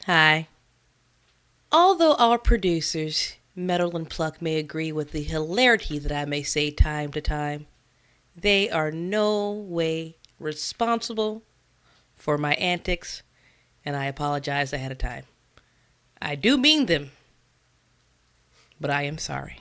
Hi. Although our producers, Metal and Pluck, may agree with the hilarity that I may say time to time, they are no way responsible for my antics, and I apologize ahead of time. I do mean them, but I am sorry.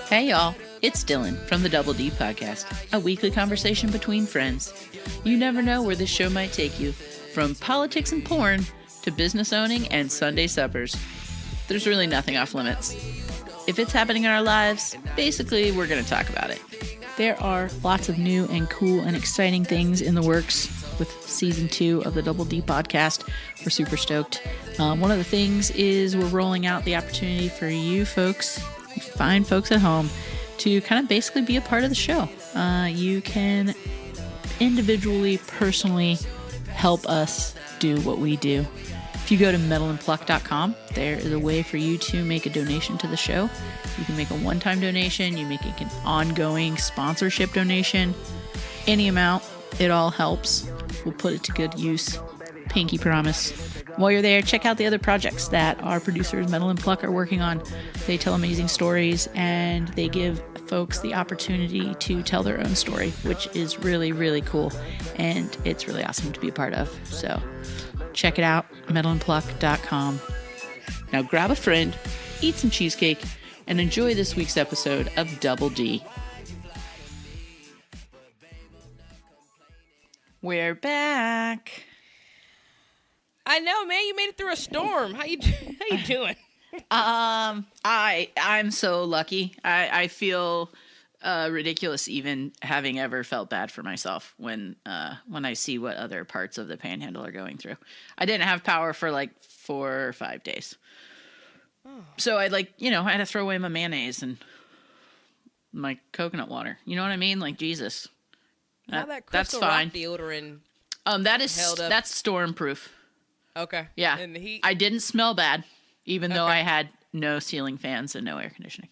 Hey y'all, it's Dylan from the Double D Podcast, a weekly conversation between friends. You never know where this show might take you, from politics and porn to business owning and Sunday suppers. There's really nothing off limits. If it's happening in our lives, basically we're going to talk about it. There are lots of new and cool and exciting things in the works with season 2 of the Double D Podcast. We're super stoked. One of the things is we're rolling out the opportunity for you folks, fine folks at home, to kind of basically be a part of the show. You can individually, personally help us do what we do. If you go to metalandpluck.com, there is a way for you to make a donation to the show. You can make a one-time donation, you make an ongoing sponsorship donation, any amount, it all helps. We'll put it to good use. Pinky promise. While you're there, check out the other projects that our producers, Metal and Pluck, are working on. They tell amazing stories, and they give folks the opportunity to tell their own story, which is really, really cool, and it's really awesome to be a part of. So check it out, metalandpluck.com. Now grab a friend, eat some cheesecake, and enjoy this week's episode of Double D. We're back. I know, man. You made it through a storm. How you doing? I'm so lucky. I feel ridiculous even having ever felt bad for myself when I see what other parts of the Panhandle are going through. I didn't have power for like 4 or 5 days. Oh. So I had to throw away my mayonnaise and my coconut water. You know what I mean? Like, Jesus. How that Crystal that's fine. Rock deodorant that's storm proof. Okay. Yeah. And the heat. I didn't smell bad, even though I had no ceiling fans and no air conditioning.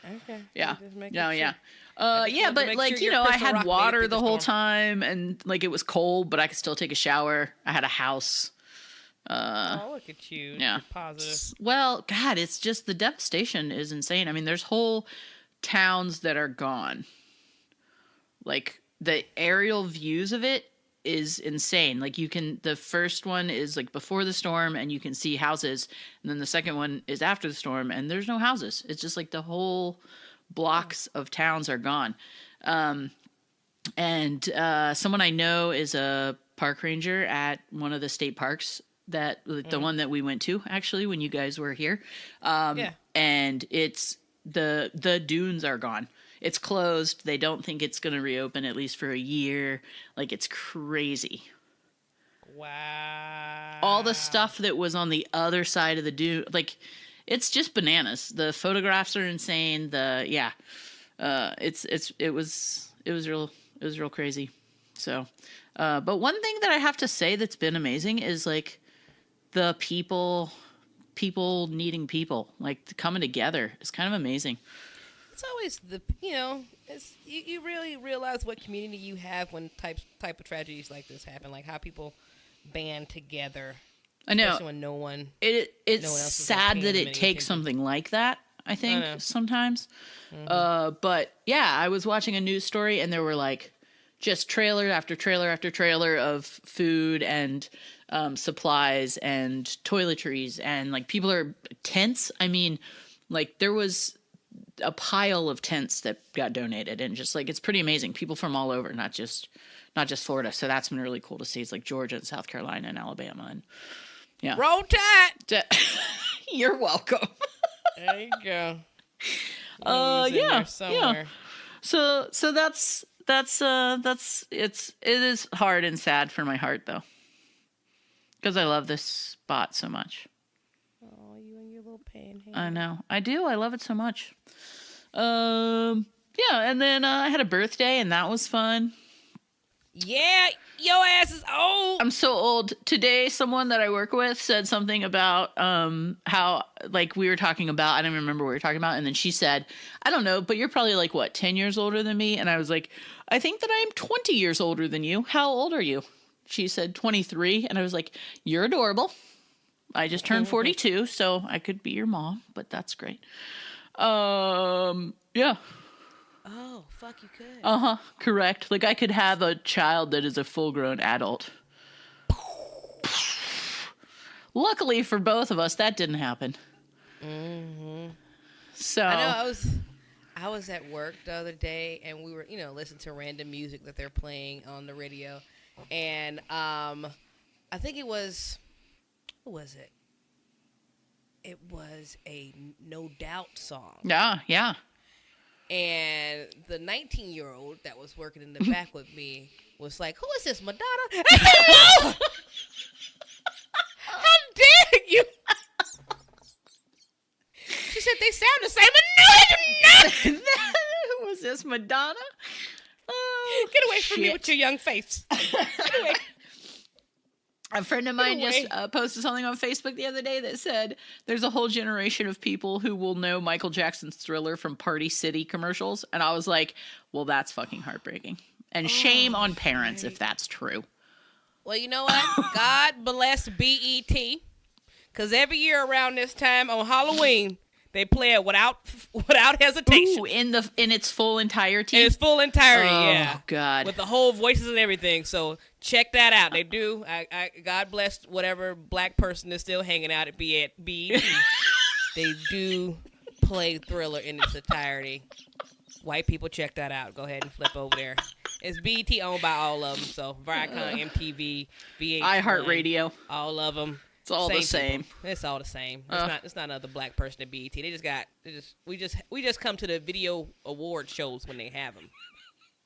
Okay. Yeah. No, yeah. But like, I had water the whole time, and like it was cold, but I could still take a shower. I had a house. Look at you. Yeah. You're positive. Well, God, it's just the devastation is insane. I mean, there's whole towns that are gone. Like, the aerial views of it is insane. Like, the first one is like before the storm and you can see houses, and then the second one is after the storm and there's no houses. It's just like the whole blocks of towns are gone. And someone I know is a park ranger at one of the state parks the one that we went to actually when you guys were here. And it's the dunes are gone. It's closed. They don't think it's going to reopen at least for a year. Like, it's crazy. Wow. All the stuff that was on the other side of the dune, like, it's just bananas. The photographs are insane. It was real crazy. So, but one thing that I have to say that's been amazing is like the people needing people, like coming together. It's kind of amazing. It's always you really realize what community you have when type of tragedies like this happen, like how people band together. I know. Especially when no one it's sad that it takes something like that, I think, sometimes. Mm-hmm. But yeah, I was watching a news story and there were like just trailer after trailer after trailer of food and supplies and toiletries, and like people are tents. I mean, like there was a pile of tents that got donated, and just like it's pretty amazing. People from all over, not just Florida. So that's been really cool to see. It's like Georgia and South Carolina and Alabama, and yeah. Roll Tide. You're welcome. There you go. Yeah. So it is hard and sad for my heart though, because I love this spot so much. Oh, you and your little Panhandle. I know. I do. I love it so much. Yeah, and then I had a birthday, and that was fun. Yeah, your ass is old. I'm so old. Today, someone that I work with said something about how, like, we were talking about, I don't remember what we were talking about, and then she said, I don't know, but you're probably, like, what, 10 years older than me? And I was like, I think that I'm 20 years older than you. How old are you? She said 23, and I was like, you're adorable. I just turned 42, so I could be your mom, but that's great. Yeah. Oh, fuck, you could. Uh-huh, correct. Like, I could have a child that is a full-grown adult. Luckily for both of us, that didn't happen. Mm-hmm. So I know I was at work the other day, and we were, listening to random music that they're playing on the radio, and I think it was, what was it? It was a No Doubt song. Yeah. And the 19-year-old that was working in the back with me was like, "Who is this, Madonna?" I said, "No! How dare you?" She said, "They sound the same." No, they do not. Who was this, Madonna? Oh, get away from me with your young face. Get away. A friend of mine just posted something on Facebook the other day that said there's a whole generation of people who will know Michael Jackson's Thriller from Party City commercials. And I was like, well, that's fucking heartbreaking. And shame on parents if that's true. Well, you know what? God bless BET. Because every year around this time on Halloween, they play it without hesitation. Ooh, in its full entirety? In its full entirety, yeah. Oh, God. With the whole voices and everything. So check that out. They do. God bless whatever black person is still hanging out at BET. They do play Thriller in its entirety. White people, check that out. Go ahead and flip over there. It's BET owned by all of them. So Viacom, MTV, VH1, iHeartRadio. all of them. It's all the same. It's all the same. It's not another black person at BET. We just come to the video award shows when they have them.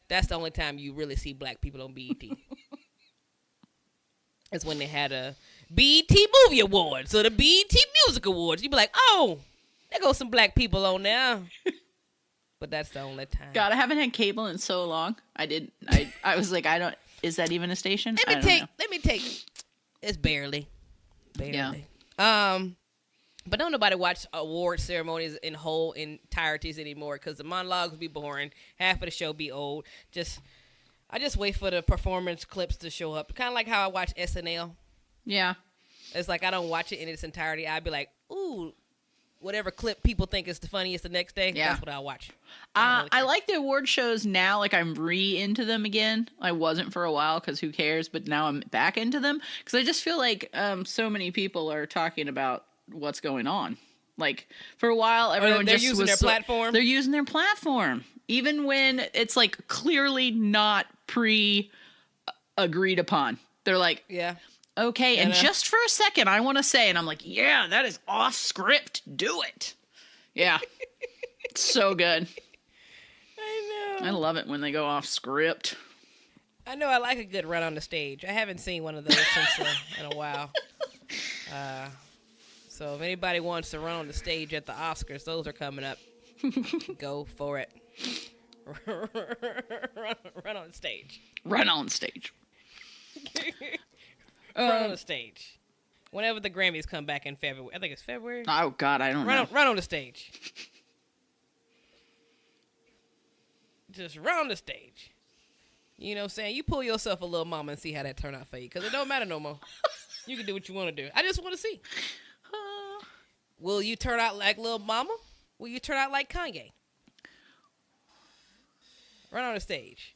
That's the only time you really see black people on BET. It's when they had a BET Movie Awards or the BET Music Awards. You'd be like, oh, there goes some black people on there. But that's the only time. God, I haven't had cable in so long. I was like, is that even a station? Let me take, it's barely. Yeah. But don't nobody watch award ceremonies in whole entireties anymore because the monologues be boring. Half of the show be old. I just wait for the performance clips to show up. Kind of like how I watch SNL. Yeah. It's like I don't watch it in its entirety. I'd be like, ooh, whatever clip people think is the funniest the next day, that's what I'll watch. I like the award shows now. Like, I'm into them again. I wasn't for a while because who cares? But now I'm back into them because I just feel like so many people are talking about what's going on. Like, for a while, everyone they're just using their platform. They're using their platform, even when it's like clearly not agreed upon. They're like, yeah. Okay, and just for a second, I want to say, and I'm like, yeah, that is off script. Do it. Yeah. It's so good. I know. I love it when they go off script. I know I like a good run on the stage. I haven't seen one of those since in a while. So if anybody wants to run on the stage at the Oscars, those are coming up. Go for it. Run on the stage. Run on stage. Run on the stage. Whenever the Grammys come back in February. I think it's February. Oh, God, I don't know. Run on the stage. Just run on the stage. You know what I'm saying? You pull yourself a little mama and see how that turn out for you. Because it don't matter no more. You can do what you want to do. I just want to see. Will you turn out like Lil Mama? Will you turn out like Kanye? Run on the stage.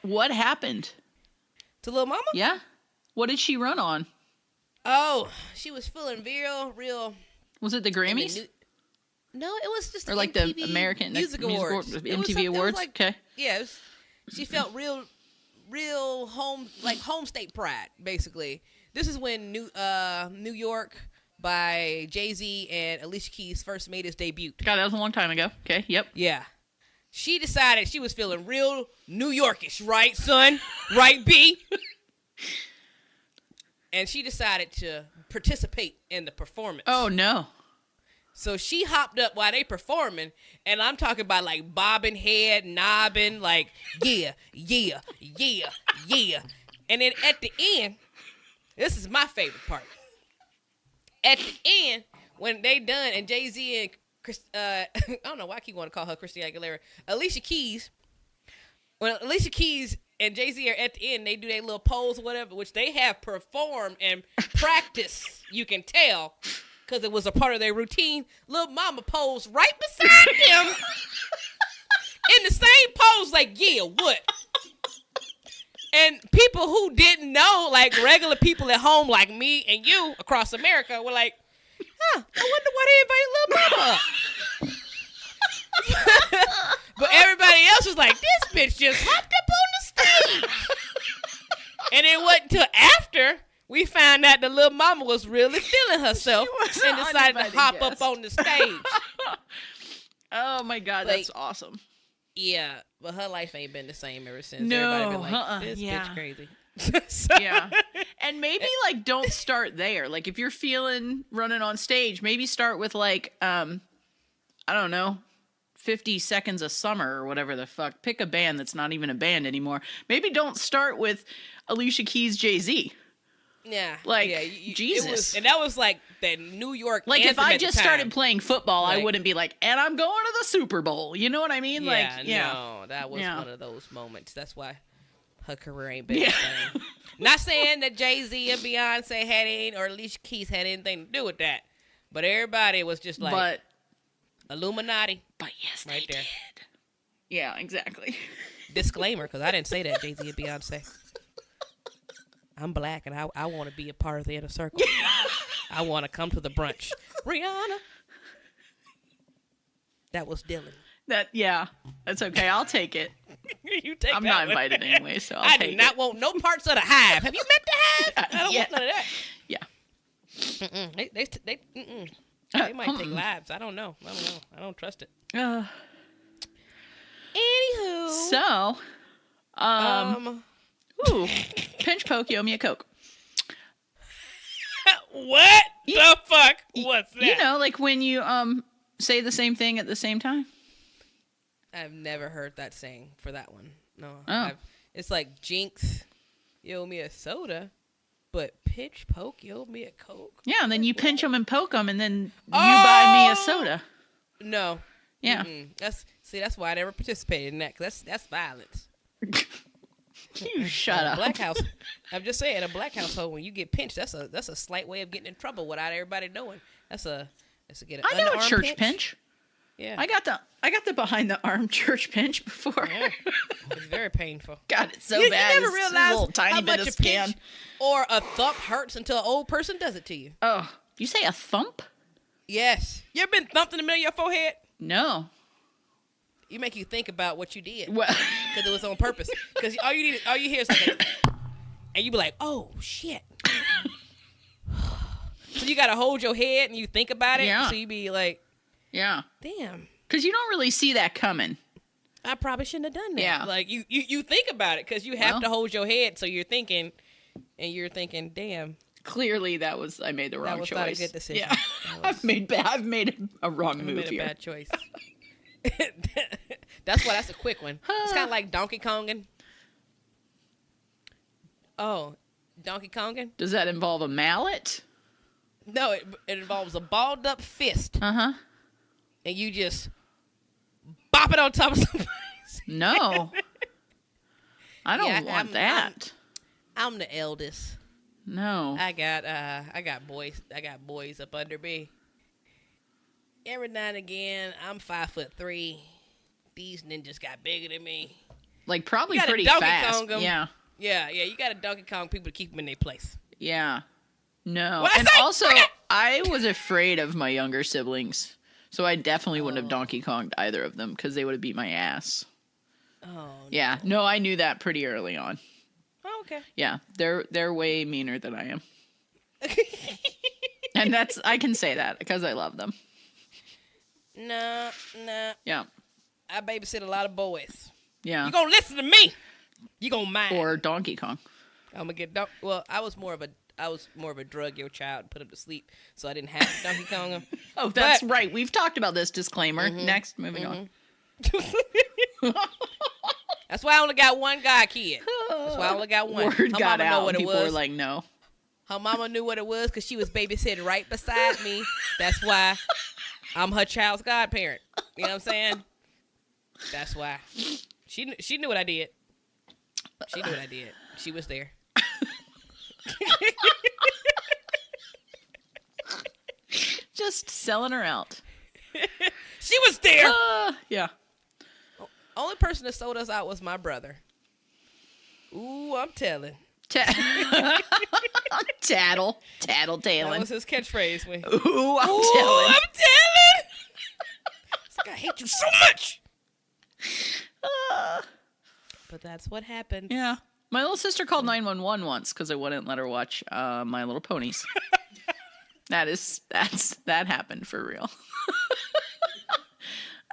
What happened? To Lil Mama? Yeah. What did she run on? Oh, she was feeling real. Was it the Grammys? No, it was just or like MTV the American Music Awards. MTV Awards? Like, okay. Yeah, she felt real home state pride, basically. This is when New York by Jay-Z and Alicia Keys first made its debut. God, that was a long time ago. Okay, yep. Yeah. She decided she was feeling real New Yorkish, right, son? Right, B? And she decided to participate in the performance. Oh, no. So she hopped up while they performing, and I'm talking about like bobbing head, nobbing, like yeah, yeah, yeah, yeah. And then at the end, this is my favorite part. At the end, when they done and Jay-Z and I don't know why I keep wanting to call her Christina Aguilera, Alicia Keys. When Alicia Keys and Jay-Z are at the end, they do their little pose or whatever, which they have performed and practiced. You can tell. Because it was a part of their routine. Lil Mama posed right beside them in the same pose, like, yeah, what? And people who didn't know, like regular people at home like me and you across America were like, I wonder why they invited Lil Mama. But everybody else was like, this bitch just hopped up on the stage. And it wasn't until after we found out the Lil Mama was really feeling herself and decided to hop up on the stage. Oh my God, that's awesome. Yeah, but her life ain't been the same ever since. No, everybody been like, this bitch crazy. Yeah. And maybe like don't start there. Like if you're feeling running on stage, maybe start with like I don't know, 50 Seconds of Summer or whatever the fuck. Pick a band that's not even a band anymore. Maybe don't start with Alicia Keys, Jay-Z. Yeah. Like, Jesus. And that was like the New York like if I just started time. playing football, like, I wouldn't be like, and I'm going to the Super Bowl. You know what I mean? No, that was one of those moments. That's why her career ain't been the same. Not saying that Jay-Z or Beyonce had any, or Alicia Keys had anything to do with that. But everybody was just like, Illuminati. But yes, right they there. did. Yeah, exactly. Disclaimer, because I didn't say that, Jay-Z and Beyonce. I'm black, and I want to be a part of the inner circle. I want to come to the brunch. Rihanna. That was Dylan. That's okay. I'll take it. You take I'm that not one. invited anyway, so I do not want no parts of the hive. Have you met the hive? I don't want none of that. Yeah. They might take lives. I don't know. I don't trust it. Anywho. So, ooh, pinch poke, you owe me a Coke. What the fuck was that? You know, like when you say the same thing at the same time. I've never heard that saying for that one. No. Oh. It's like Jinx, you owe me a soda, but pinch poke, you owe me a Coke. Yeah, and then you pinch them and poke them, and then you buy me a soda. No. Yeah. That's why I never participated in that, because that's violence. You shut up. Black house. I'm just saying, a black household, when you get pinched, that's a slight way of getting in trouble without everybody knowing. That's a get an I know a underarm church pinch. Yeah. I got the behind the arm church pinch before. Yeah. It's very painful. God, it's so bad. You never It's realize a little tiny how bit much of a skin. pinch or a thump hurts until an old person does it to you. Oh, you say a thump? Yes. You ever been thumped in the middle of your forehead? No. You make you think about what you did. Well, because it was on purpose. Because all you hear is like, and you be like, oh shit. So you gotta hold your head and you think about it. Yeah. So you be like, yeah. damn. Because you don't really see that coming. I probably shouldn't have done that. Yeah. Like you think about it because you have to hold your head. So you're thinking, damn. Clearly, I made the wrong choice. That was not a good decision. Yeah, I've made a wrong move made here. a bad choice. That's a quick one. It's kind of like Donkey Konging. Oh, Donkey Konging? Does that involve a mallet? No, it involves a balled up fist. Uh-huh. And you just bop it on top of somebody's No. I don't want that. I'm the eldest. No. I got boys up under me. Every now and again, I'm 5'3". These ninjas got bigger than me. Like probably pretty fast. Kong 'em. Yeah. Yeah. You got to Donkey Kong people to keep them in their place. Yeah. No. What'd I and say? also, I was afraid of my younger siblings, so I definitely wouldn't have Donkey Konged either of them because they would have beat my ass. Oh. Yeah. No, I knew that pretty early on. Oh, okay. Yeah, they're way meaner than I am. And I can say that because I love them. Nah. Yeah. I babysit a lot of boys. Yeah. You gonna listen to me? You gonna mind? Or Donkey Kong. I'm gonna get well. I was more of I was more of a drug your child and put him to sleep, so I didn't have to Donkey Kong him. Oh, that's right. We've talked about this disclaimer. Next, moving on. That's why I only got one guy kid. That's why I only got one. Word Her got mama out. know what it People was. were like, no. Her mama knew what it was because she was babysitting right beside me. That's why I'm her child's godparent. You know what I'm saying? That's why. She knew what I did. She knew what I did. She was there. Just selling her out. She was there. Yeah. Only person that sold us out was my brother. Ooh, I'm telling. Tattle That tailing. was his catchphrase. Ooh, I'm Ooh, telling. I'm telling. It's like, I hate you so much. But that's what happened. Yeah. My little sister called 911 once because I wouldn't let her watch My Little Ponies. That happened for real.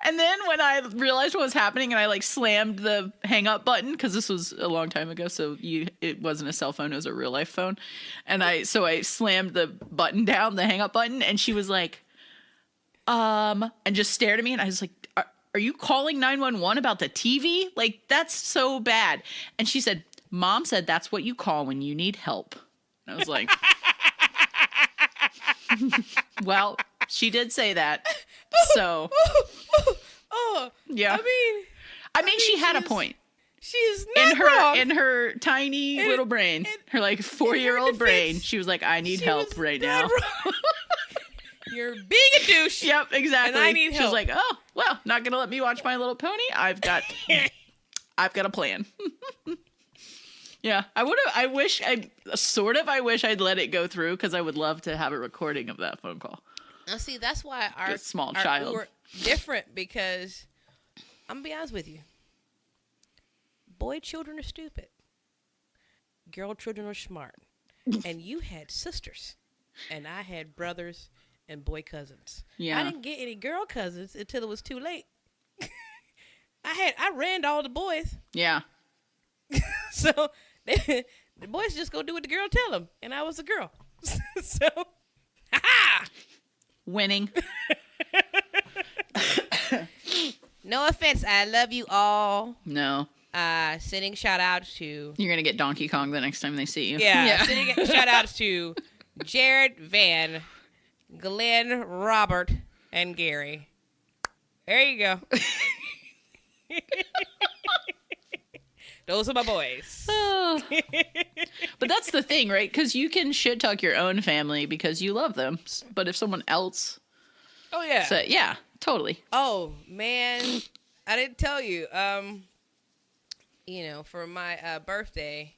And then when I realized what was happening and I like slammed the hang up button, because this was a long time ago, so it wasn't a cell phone, it was a real life phone. And I slammed the button down, the hang up button, and she was like, and just stared at me, and I was like, are you calling 911 about the TV? Like, that's so bad. And she said, Mom said that's what you call when you need help. And I was like, well, she did say that. So, yeah. I mean, she had a point. She's not wrong. In her tiny little brain, her like 4-year-old brain, she was like, I need help right now. You're being a douche. Yep, exactly. And I need help. She was like, oh, well, not gonna let me watch My Little Pony. I've got a plan. Yeah, I wish I'd let it go through because I would love to have a recording of that phone call. Now, see, that's why our small child. We were different, because I'm gonna be honest with you. Boy children are stupid. Girl children are smart. And you had sisters, and I had brothers and boy cousins. Yeah. I didn't get any girl cousins until it was too late. I ran to all the boys. Yeah. So the boys just go do what the girl tell them, and I was a girl. So, ha-ha! Winning. No offense, I love you all. No. Sending shout outs to... You're going to get Donkey Kong the next time they see you. Yeah. Sending shout outs to Jared, Van, Glenn, Robert, and Gary. There you go. Those are my boys. But that's the thing, right? Because you can shit talk your own family because you love them. But if someone else... Oh, yeah. So, yeah, totally. Oh, man. I didn't tell you. For my birthday,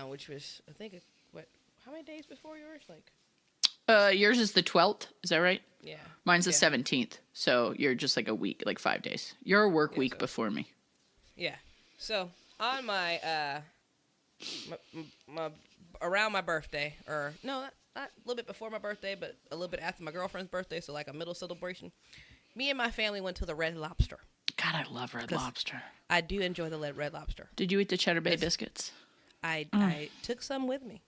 which was, I think, how many days before yours? Yours is the 12th. Is that right? Yeah. Mine's the 17th. So you're just like a week, like 5 days. You're a work week before me. Yeah. So on my around my birthday, or no, not a little bit before my birthday, but a little bit after my girlfriend's birthday, so like a middle celebration, me and my family went to the Red Lobster. God, I love Red Lobster. I do enjoy the Red Lobster. Did you eat the Cheddar Bay biscuits? I took some with me.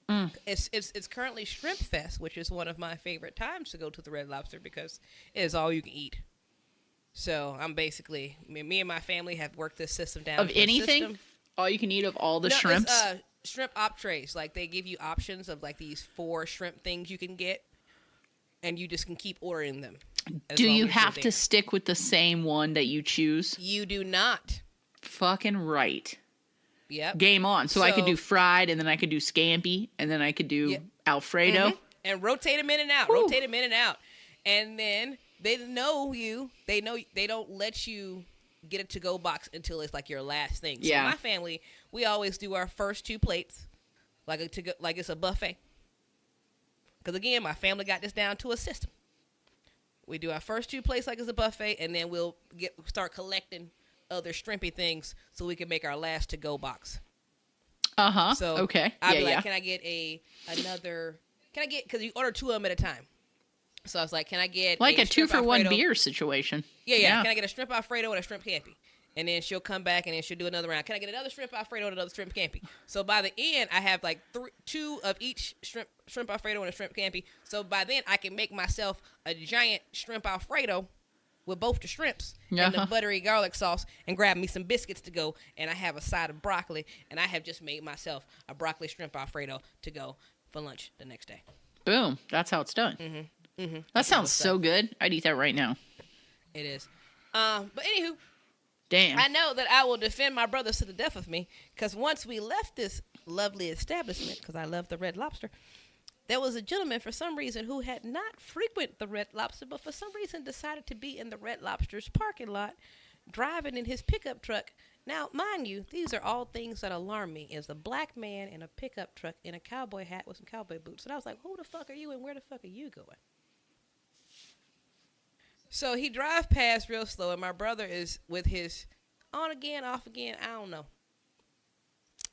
It's currently Shrimp Fest, which is one of my favorite times to go to the Red Lobster because it is all you can eat. So I'm basically, me and my family have worked this system down. Of anything? All you can eat of all the shrimps? Shrimp entrees. Like, they give you options of like these 4 shrimp things you can get, and you just can keep ordering them. Do you have to stick with the same one that you choose? You do not. Fucking right. Yep. Game on. So I could do fried, and then I could do scampi, and then I could do Alfredo. Mm-hmm. And rotate them in and out. Woo. Rotate them in and out. And then they know you. They know they don't let you get a to-go box until it's like your last thing. So my family, we always do our first 2 plates like it's a buffet. Because again, my family got this down to a system. We do our first 2 plates like it's a buffet, and then we'll start collecting other shrimpy things so we can make our last to-go box. Uh-huh. So okay. I'll be like, can I get because you order 2 of them at a time. So I was like, can I get like a 2-for-1 Alfredo? beer situation? Yeah. Can I get a shrimp Alfredo and a shrimp scampi? And then she'll come back and then she'll do another round. Can I get another shrimp Alfredo and another shrimp scampi? So by the end, I have like two of each shrimp Alfredo and a shrimp scampi. So by then, I can make myself a giant shrimp Alfredo with both the shrimps and the buttery garlic sauce, and grab me some biscuits to go. And I have a side of broccoli, and I have just made myself a broccoli shrimp Alfredo to go for lunch the next day. Boom. That's how it's done. That sounds so good. I'd eat that right now. It is. But anywho. Damn. I know that I will defend my brothers to the death of me, because once we left this lovely establishment, because I love the Red Lobster, there was a gentleman for some reason who had not frequented the Red Lobster, but for some reason decided to be in the Red Lobster's parking lot, driving in his pickup truck. Now, mind you, these are all things that alarm me. Is a black man in a pickup truck in a cowboy hat with some cowboy boots. And I was like, who the fuck are you and where the fuck are you going? So he drives past real slow, and my brother is with his on again, off again, I don't know.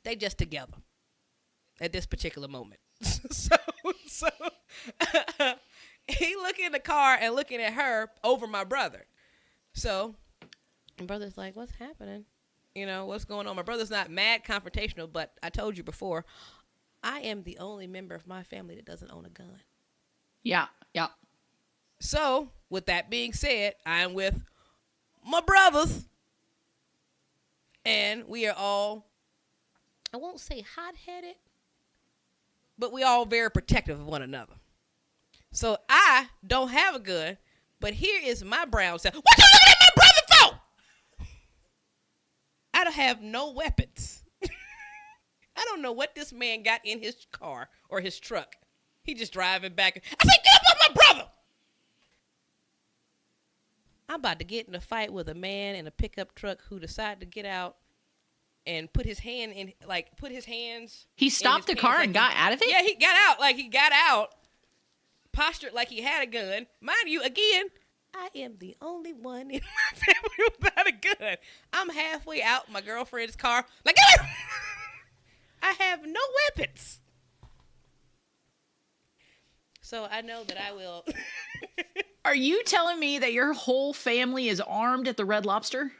They just together at this particular moment. so he looking in the car and looking at her over my brother. So my brother's like, what's happening? You know, what's going on? My brother's not mad confrontational, but I told you before, I am the only member of my family that doesn't own a gun. Yeah. So, with that being said, I'm with my brothers, and we are all, I won't say hot-headed, but we all very protective of one another. So, I don't have a gun, but here is my brown self. What you looking at my brother for? I don't have no weapons. I don't know what this man got in his car or his truck. He just driving back. I said, get up on my brother. I'm about to get in a fight with a man in a pickup truck who decided to get out and put his hands. He stopped the car and got out of it? Yeah, he got out. Like, he got out, postured like he had a gun. Mind you, again, I am the only one in my family without a gun. I'm halfway out my girlfriend's car. Like, I have no weapons. So I know that I will. Are you telling me that your whole family is armed at the Red Lobster?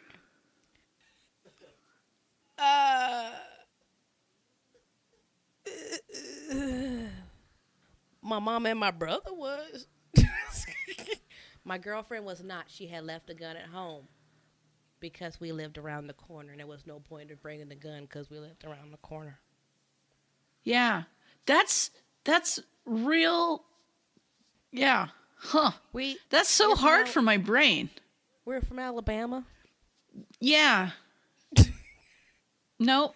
My mom and my brother was. My girlfriend was not. She had left the gun at home because we lived around the corner, and there was no point of bringing the gun because we lived around the corner. Yeah. That's real. Yeah. Huh. That's so hard for my brain. We're from Alabama. Yeah. Nope.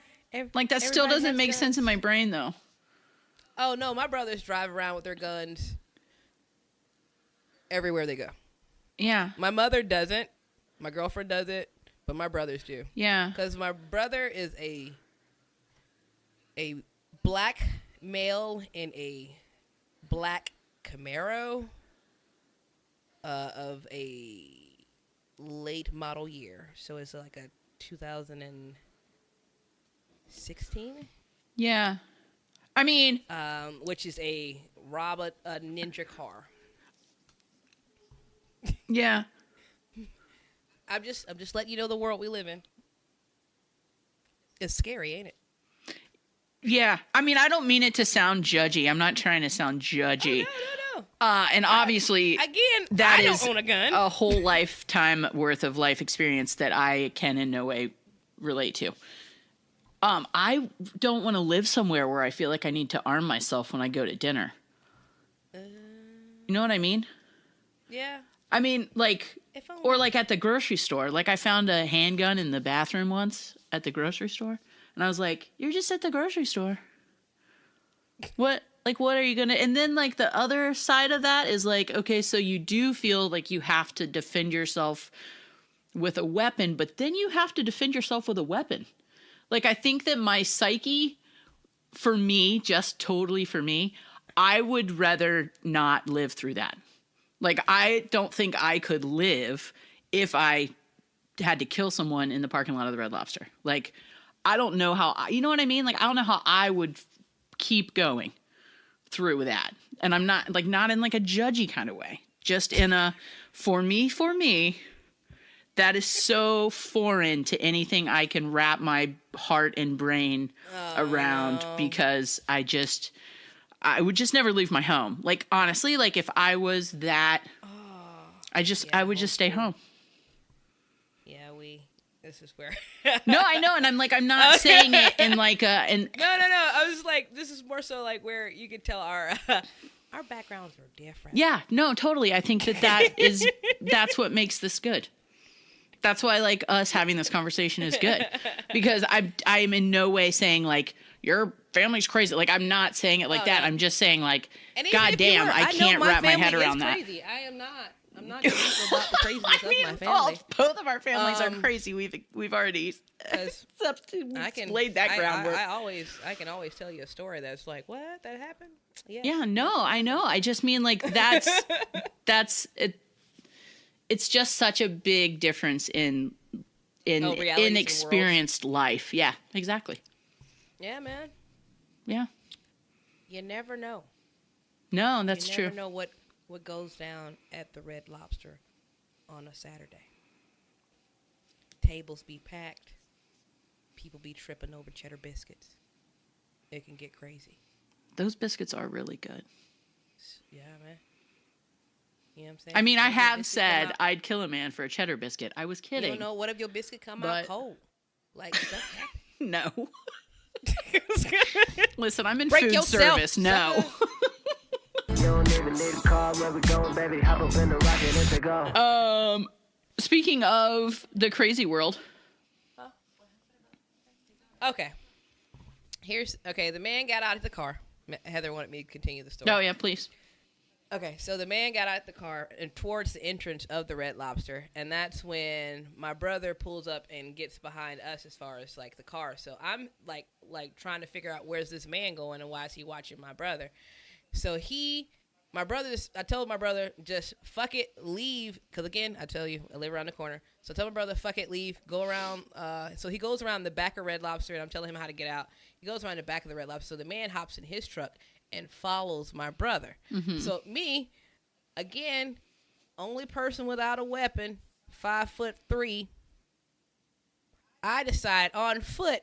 Like, that still doesn't make sense in my brain, though. Oh, no. My brothers drive around with their guns everywhere they go. Yeah. My mother doesn't. My girlfriend doesn't. But my brothers do. Yeah. Because my brother is a black male in a black Camaro of a late model year. So it's like a 2016. Yeah. I mean, which is a ninja car. Yeah. I'm just letting you know the world we live in. It's scary, ain't it? Yeah. I mean, I don't mean it to sound judgy. I'm not trying to sound judgy. Oh, no. And obviously, again, that I is don't own a gun. A whole lifetime worth of life experience that I can in no way relate to. I don't want to live somewhere where I feel like I need to arm myself when I go to dinner. You know what I mean? Yeah. I mean, like, or like at the grocery store. Like, I found a handgun in the bathroom once at the grocery store. And I was like, you're just at the grocery store. What are you going to... And then, like, the other side of that is like, okay, so you do feel like you have to defend yourself with a weapon, but then you have to defend yourself with a weapon. Like, I think that my psyche, for me, just totally for me, I would rather not live through that. Like, I don't think I could live if I had to kill someone in the parking lot of the Red Lobster. Like, I don't know how, you know what I mean? Like, I don't know how I would keep going through with that. And I'm not in like a judgy kind of way. Just in a, for me, that is so foreign to anything I can wrap my heart and brain around because I would just never leave my home. Like, honestly, like if I was that, I would just stay home. Yeah, this is where. No, I know. And I'm like, I'm not saying it in like No. I was like, this is more so like where you could tell our backgrounds are different. Yeah, no, totally. I think that's what makes this good. That's why like us having this conversation is good because I am in no way saying like your family's crazy. Like I'm not saying it like that. No. I'm just saying like, God damn, I can't wrap my head around that. Crazy. I'm not about the craziness of my family. Both of our families are crazy. We've already laid that groundwork. I can always tell you a story that's like, what, that happened? Yeah. Yeah, no, I know. I just mean like that's it. It's just such a big difference in experienced life. Yeah, exactly. Yeah, man. Yeah. You never know. No, that's true. You never know what goes down at the Red Lobster on a Saturday. Tables be packed. People be tripping over cheddar biscuits. It can get crazy. Those biscuits are really good. Yeah, man. You know what I'm saying? I mean, I have said I'd kill a man for a cheddar biscuit. I was kidding. You don't know, what if your biscuit come out cold? Like, no. Listen, I'm in Break food yourself, service. No. Speaking of the crazy world. Okay. The man got out of the car. Heather wanted me to continue the story. Oh, yeah, please. Okay, so the man got out of the car and towards the entrance of the Red Lobster, and that's when my brother pulls up and gets behind us as far as like the car. So I'm like trying to figure out where's this man going and why is he watching my brother. So I told my brother, just fuck it, leave, because again, I tell you, I live around the corner. So I told my brother, fuck it, leave, go around. So he goes around the back of Red Lobster, and I'm telling him how to get out. He goes around the back of the Red Lobster. So the man hops in his truck and follows my brother. Mm-hmm. So me, again, only person without a weapon, 5'3", I decide on foot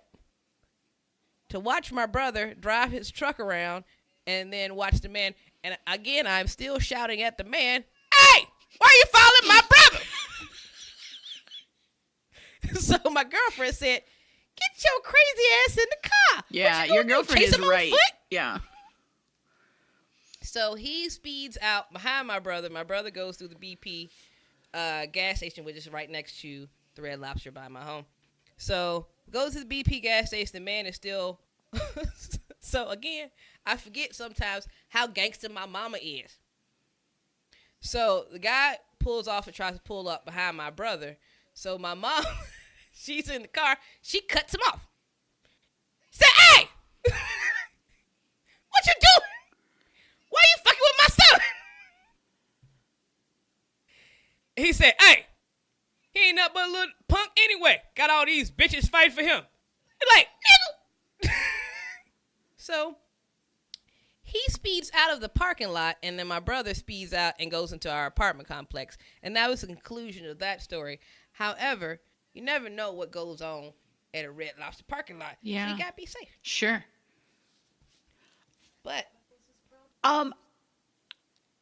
to watch my brother drive his truck around and then watch the man. And again, I'm still shouting at the man, hey, why are you following my brother? So my girlfriend said, get your crazy ass in the car. Yeah, your girlfriend is right. Yeah. So he speeds out behind my brother. My brother goes through the BP gas station, which is right next to the Red Lobster by my home. So goes to the BP gas station. The man is still... So again, I forget sometimes how gangster my mama is. So the guy pulls off and tries to pull up behind my brother. So my mom, she's in the car. She cuts him off. Say, hey, what you doing? Why you fucking with my son? He said, hey, he ain't nothing but a little punk anyway. Got all these bitches fighting for him. He's like, nigga. So he speeds out of the parking lot, and then my brother speeds out and goes into our apartment complex. And that was the conclusion of that story. However, you never know what goes on at a Red Lobster parking lot. Yeah. So you got to be safe. Sure. But.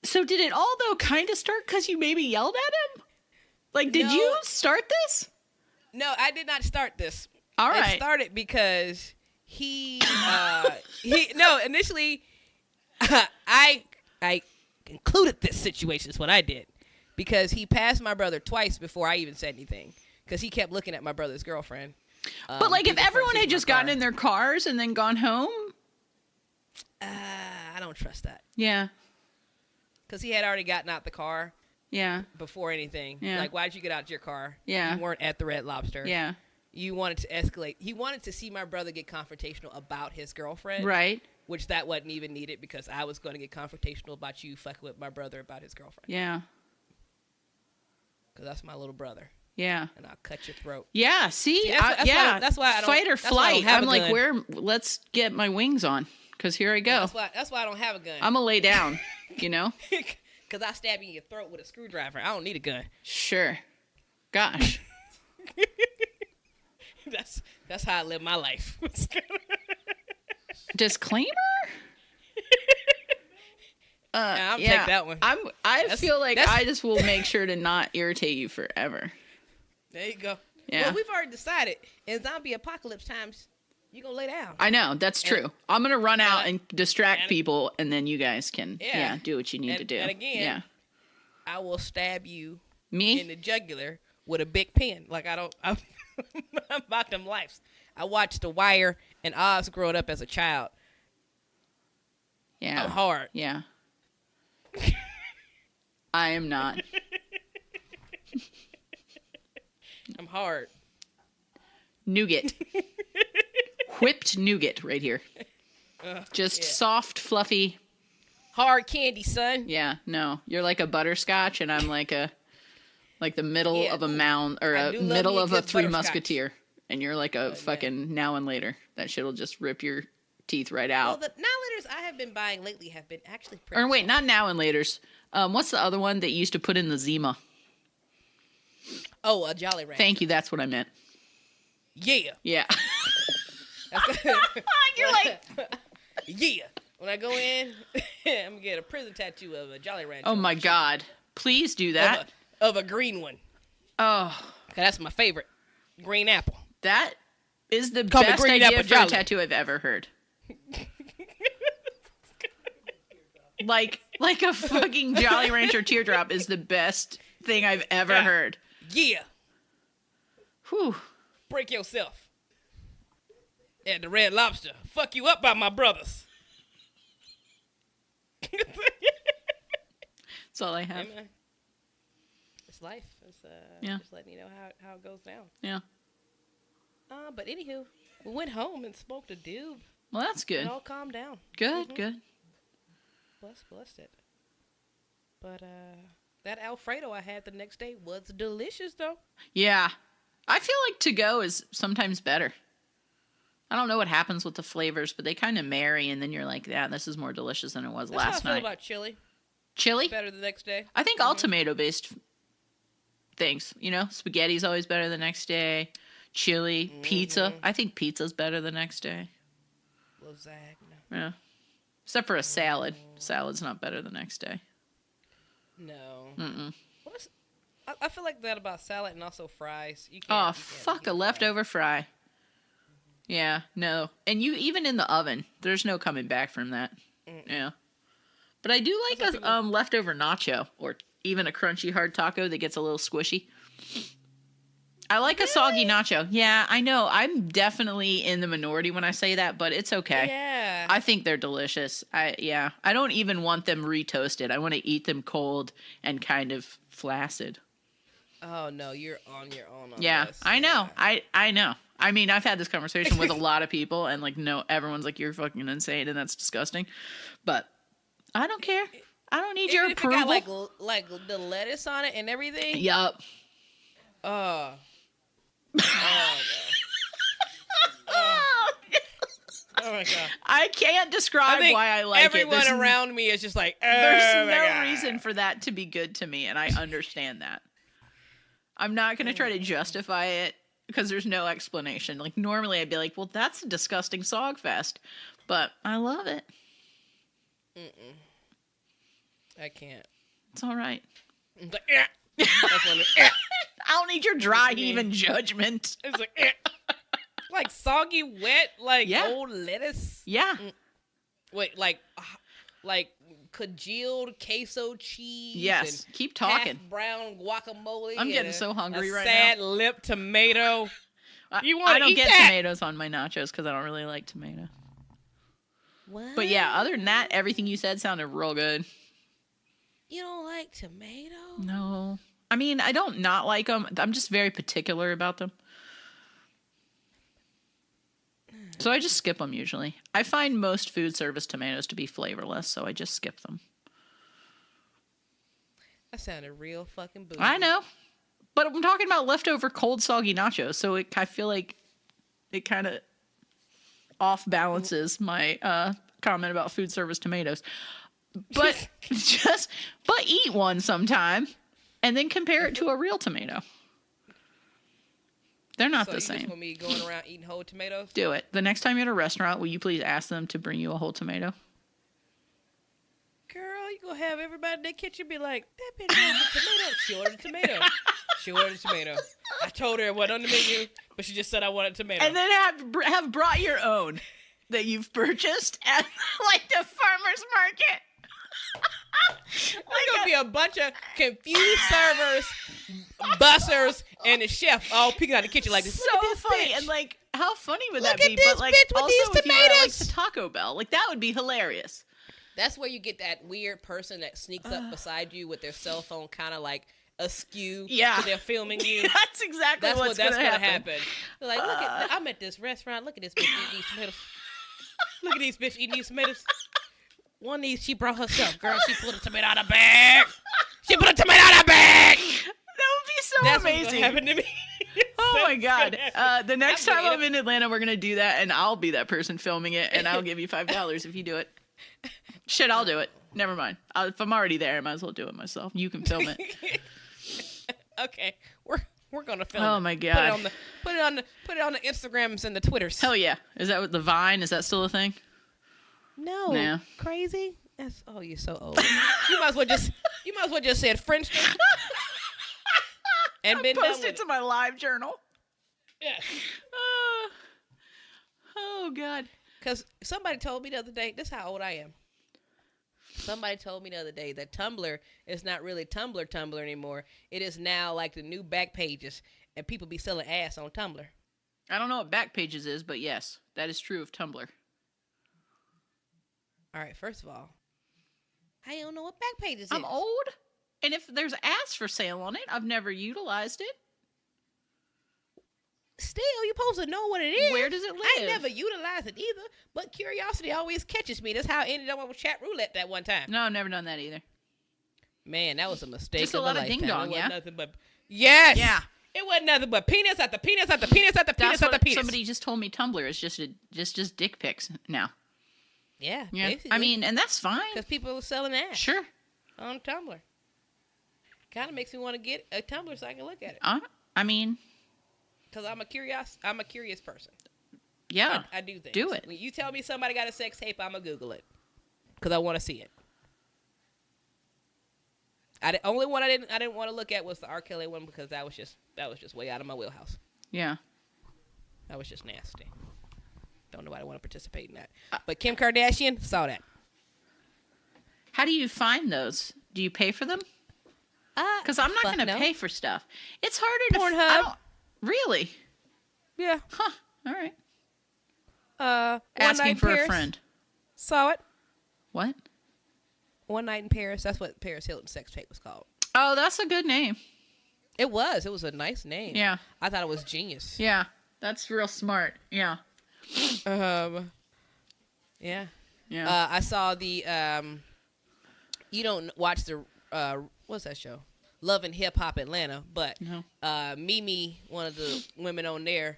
So did it all, though, kind of start because you maybe yelled at him? Like, did you start this? No, I did not start this. All right. It started because initially, I concluded this situation is what I did. Because he passed my brother twice before I even said anything. Because he kept looking at my brother's girlfriend. But, like, if everyone had just gotten in their cars and then gone home? I don't trust that. Yeah. Because he had already gotten out the car. Yeah. Before anything. Yeah. Like, why'd you get out your car? Yeah. You weren't at the Red Lobster. Yeah. You wanted to escalate. He wanted to see my brother get confrontational about his girlfriend. Right. Which that wasn't even needed because I was going to get confrontational about you fucking with my brother about his girlfriend. Yeah. Because that's my little brother. Yeah. And I'll cut your throat. Yeah. See? That's why I don't. Fight or flight. I'm like, gun. Let's get my wings on. Because here I go. That's why I don't have a gun. I'm going to lay down, you know? Because I stab you in your throat with a screwdriver. I don't need a gun. Sure. Gosh. That's how I live my life. Disclaimer? I'll take that one. I feel like I just will make sure to not irritate you forever. There you go. Yeah. Well, we've already decided in zombie apocalypse times, you're going to lay down. I know, that's true. I'm going to run out and distract people, and then you guys can do what you need to do. And again, I will stab you Me? in the jugular with a big pen. Like, I'm about them lives. I watched The Wire and Oz growing up as a child. Yeah. I'm hard. Yeah. I am not. I'm hard. Nougat. Whipped nougat right here. Just soft, fluffy. Hard candy, son. Yeah, no. You're like a butterscotch, and I'm like the middle of a mound, or a middle of a Three Musketeer. And you're like a fucking Now and Later. That shit will just rip your teeth right out. Well, the Now and Laters I have been buying lately have been actually pretty Or wait, not Now and Laters. What's the other one that you used to put in the Zima? Oh, a Jolly Rancher. Thank you, that's what I meant. Yeah. Yeah. You're like... Yeah. When I go in, I'm going to get a prison tattoo of a Jolly Rancher. Oh, my God. Please do that. Of a green one. Oh. That's my favorite. Green apple. That is the best idea for a tattoo I've ever heard. like a fucking Jolly Rancher teardrop is the best thing I've ever heard. Yeah. Whew. Break yourself. At the Red Lobster. Fuck you up by my brothers. That's all I have. Hey, it's life. It's just letting you know how it goes down. Yeah. But anywho, we went home and smoked a doob. Well, that's good. It all calmed down. Good, good. Blessed it. But that Alfredo I had the next day was delicious, though. Yeah. I feel like to-go is sometimes better. I don't know what happens with the flavors, but they kind of marry, and then you're like, yeah, this is more delicious than it was last night. How I feel about chili. Chili? Better the next day. I think all tomato-based things. You know, spaghetti's always better the next day. Chili, pizza. I think pizza's better the next day. Lasagna. Yeah. Except for a salad. Salad's not better the next day. No. Mm-mm. I feel like that about salad and also fries. Fuck a leftover fry. Yeah, no. And even in the oven, there's no coming back from that. Yeah. But I do like a leftover nacho, or even a crunchy hard taco that gets a little squishy. I like a soggy nacho. Yeah, I know. I'm definitely in the minority when I say that, but it's okay. Yeah. I think they're delicious. I don't even want them retoasted. I want to eat them cold and kind of flaccid. Oh, no, you're on your own on this. I know. I know. I mean, I've had this conversation with a lot of people, and like, no, everyone's like, you're fucking insane, and that's disgusting. But I don't care. I don't need your approval. It got like the lettuce on it and everything. Yup. Oh, my God. I can't describe why I like it. Everyone around me is just like, there's no reason for that to be good to me, and I understand that. I'm not going to try to justify it because there's no explanation. Like, normally I'd be like, well, that's a disgusting sog fest, but I love it. I can't. It's all right. It's like, I don't need your dry heaving judgment. It's like, like soggy, wet, like old lettuce. Yeah. Wait, like congealed queso cheese. Yes. Keep talking. Half brown guacamole. I'm getting so hungry right now. Sad lip tomato. I don't get tomatoes on my nachos because I don't really like tomato. What? But yeah, other than that, everything you said sounded real good. You don't like tomato? No. I mean, I don't not like them. I'm just very particular about them. So I just skip them usually. I find most food service tomatoes to be flavorless, so I just skip them. That sounded real fucking bougie. I know. But I'm talking about leftover cold soggy nachos, so I feel like it kind of off balances my comment about food service tomatoes. But eat one sometime and then compare it to a real tomato. They're not So the you just same. want me going around eating whole tomatoes? Do it. The next time you're at a restaurant, will you please ask them to bring you a whole tomato? Girl, you gonna have everybody in their kitchen be like, that bitch ordered a tomato. She ordered a tomato. She ordered a tomato. I told her it wasn't on the menu, but she just said I wanted a tomato. And then have brought your own that you've purchased at like the farmer's market. There's gonna be a bunch of confused servers, bussers, and the chef all peeking out the kitchen like this. So Look at this funny. bitch. And like, how funny would Look that at be? this But like, bitch with also these if you were at, like tomatoes. the Taco Bell, like that would be hilarious. That's where you get that weird person that sneaks up beside you with their cell phone kind of like askew. Yeah. So they're filming you. That's exactly what's gonna gonna happen. They're like, look at, I'm at this restaurant. Look at this bitch eating these tomatoes. Look at these bitch eating these tomatoes. One of these she brought herself. Girl, she pulled a tomato out of the bag. She put a tomato out of the bag. That would be so That's amazing. what's gonna happen to me. Oh my God. The next I'm time gonna I'm in Atlanta, we're going to do that, and I'll be that person filming it, and I'll give you $5 if you do it. Shit, I'll do it. Never mind. If I'm already there, I might as well do it myself. You can film it. Okay, we're gonna film. Oh it. my God. Put it on the Instagrams and the Twitters. Hell yeah. Is that what the Vine? Is that still a thing? No, Nah. crazy. You're so old. you might as well just said Friendster. And been done Post with it to my live journal. Yes. Oh God. Because somebody told me the other day, this is how old I am. Somebody told me the other day that Tumblr is not really Tumblr anymore. It is now like the new back pages, and people be selling ass on Tumblr. I don't know what Backpages is, but yes, that is true of Tumblr. All right, first of all, I don't know what back pages is. I'm old, and if there's ass for sale on it, I've never utilized it. Still, you're supposed to know what it is. Where does it I ain't live? never utilized it either, but curiosity always catches me. That's how I ended up with chat roulette that one time. No, I've never done that either. Man, that was a mistake. Just a lot of ding dong, yeah? Nothing but, yes. Yeah. It wasn't nothing but penis after penis after penis after penis That's after what penis. somebody just told me. Tumblr is just dick pics now. Yeah. Yeah, Basically. I mean, and that's fine. Because people were selling ass Sure. on Tumblr. Kind of makes me want to get a Tumblr so I can look at it. I mean, Because I'm a curious person. yeah. I do things. Do it. When you tell me somebody got a sex tape, I'm going to Google it. Because I want to see it. The only one I didn't want to look at was the R. Kelly one because that was just way out of my wheelhouse. Yeah. That was just nasty. Don't nobody want to participate in that. But Kim Kardashian saw that. How do you find those? Do you pay for them? Because I'm not going to pay for stuff. It's harder to... Pornhub. Really? Yeah. Huh. All right. One Asking Night for in a Paris. friend. Saw it. What? One Night in Paris. That's what Paris Hilton's sex tape was called. Oh, that's a good name. It was. It was a nice name. Yeah. I thought it was genius. Yeah. That's real smart. Yeah. Yeah. Yeah. I saw the you don't watch the what's that show? Love and Hip Hop Atlanta, but No. Mimi, one of the women on there,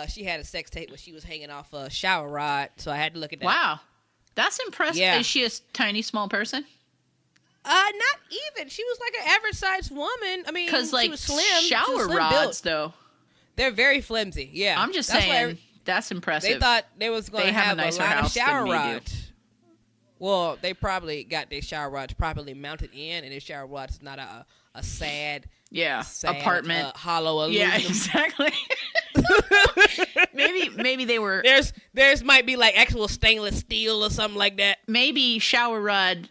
she had a sex tape where she was hanging off a shower rod, so I had to look at that. Wow. That's impressive. Yeah. Is she a tiny, small person? Not even. She was like an average sized woman. I mean, Because, she like, was slim. She was shower slim rods, built. though. They're very flimsy. Yeah, I'm just That's why saying, that's impressive. they thought they was going They to have a have a nicer lot of house than shower we do. rods. Well, they probably got their shower rods properly mounted in, and their shower rod's not a sad, Yeah. sad Apartment. hollow aluminum. Yeah, exactly. maybe they were... There's might be like actual stainless steel or something like that. Maybe shower rod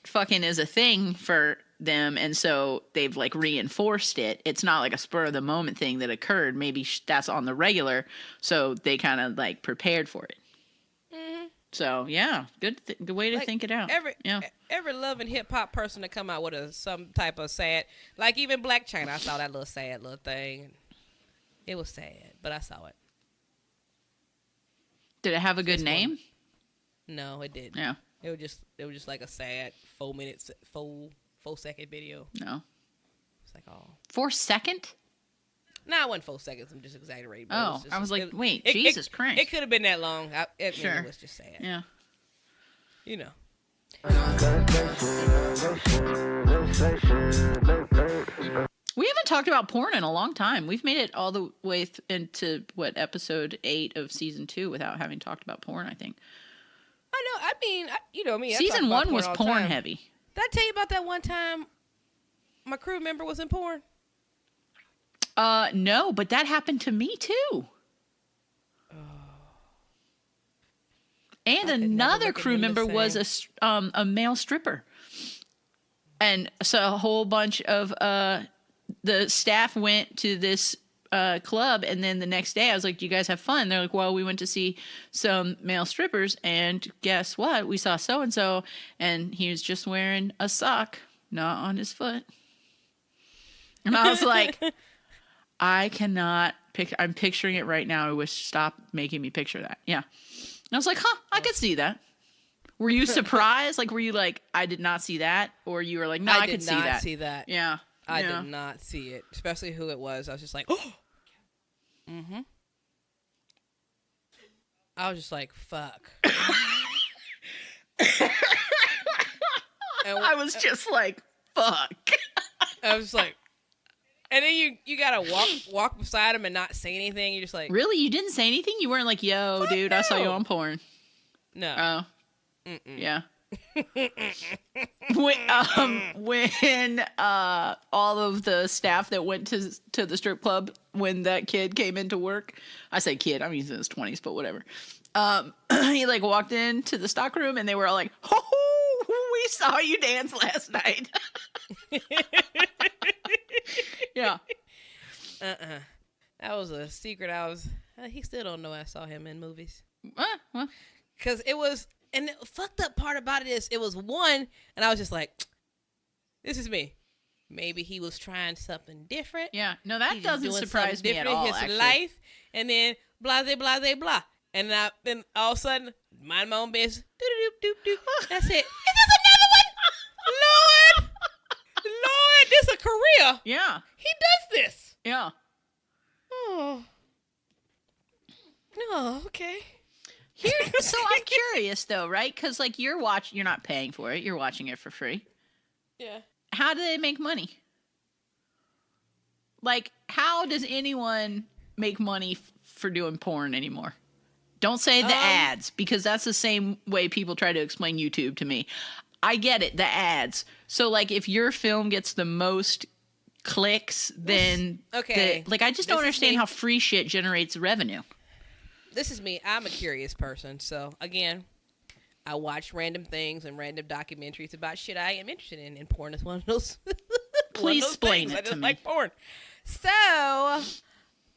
fucking is a thing for them, and so they've like reinforced it. It's not like a spur of the moment thing that occurred. Maybe that's on the regular, so they kind of like prepared for it. Mm-hmm. So yeah, good way to Like, think it out. Every love and hip hop person to come out with some type of sad, like even Black China. I saw that little sad little thing. It was sad, but I saw it. Did it have a good name? No, it didn't. Yeah. It was just like a sad 4-second video. No. It's like, oh. 4 second? Nah, it wasn't 4 seconds. I'm just exaggerating. But Oh, I was like, wait, Jesus Christ. It could have been that long. Sure. It was just sad. Yeah. You know. We haven't haven't talked about porn in a long time. We've made it all the way into, episode 8 of season 2 without having talked about porn, I think. I know. I mean, you know me. Season 1 was porn heavy. Did I tell you about that one time my crew member was in porn? No, but that happened to me too. And another crew member was a male stripper. And so a whole bunch of the staff went to this club, and then the next day I was like, "Do you guys have fun?" They're like, "Well, we went to see some male strippers, and guess what? We saw so and so, and he was just wearing a sock, not on his foot." And I was like, "I cannot pick. I'm picturing it right now. I wish stop making me picture that." Yeah, and I was like, "Huh, I could see that." Were you surprised? Like, were you like, "I did not see that," or you were like, "No, I could see that"? I did not see that. Yeah, I did not see it, especially who it was. I was just like, "Oh." Mm-hmm. I was just like, fuck. I was just like, fuck. I was like, and then you gotta walk beside him and not say anything. You're just like, really? You didn't say anything? You weren't like, "Yo, dude, no. I saw you on porn." No. Oh. Mm-mm. Yeah. when all of the staff that went to the strip club when that kid came into work, I say kid, I mean he's in his 20s, but whatever. He like walked into the stock room and they were all like, "Oh, we saw you dance last night." Yeah. That was a secret. He still don't know I saw him in movies. Well. Because it was. And the fucked up part about it is, it was one, and I was just like, "This is me." Maybe he was trying something different. Yeah, no, that doesn't surprise me at all. His life, and then blah, blah. And then all of a sudden, mind my own business. That's it. Is this another one? Lord, this a career. Yeah, he does this. Yeah. Oh, no, okay. So I'm curious though, right? Because like you're not paying for it. You're watching it for free. Yeah. How do they make money? Like, how does anyone make money for doing porn anymore? Don't say the ads, because that's the same way people try to explain YouTube to me. I get it, the ads. So like, if your film gets the most clicks, then okay. I just don't understand how free shit generates revenue. This is me. I'm a curious person. So, again, I watch random things and random documentaries about shit I am interested in. And porn is one of those. Please explain it to me. I just like porn. So,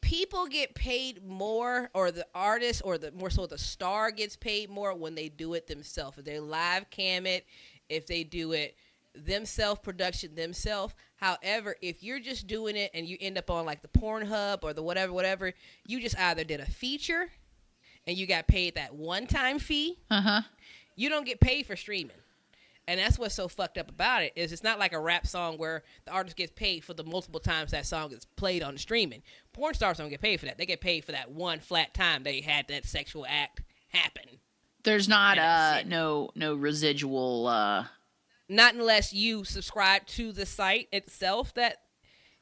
people get paid more, or the artist, or more so the star gets paid more when they do it themselves. If they live cam it, if they do it themselves, production themselves. However, if you're just doing it and you end up on like the Pornhub or the whatever, you just either did a feature and you got paid that one-time fee. You don't get paid for streaming. And that's what's so fucked up about it, is it's not like a rap song where the artist gets paid for the multiple times that song is played on the streaming. Porn stars don't get paid for that. They get paid for that one flat time they had that sexual act happen. There's not no residual not unless you subscribe to the site itself that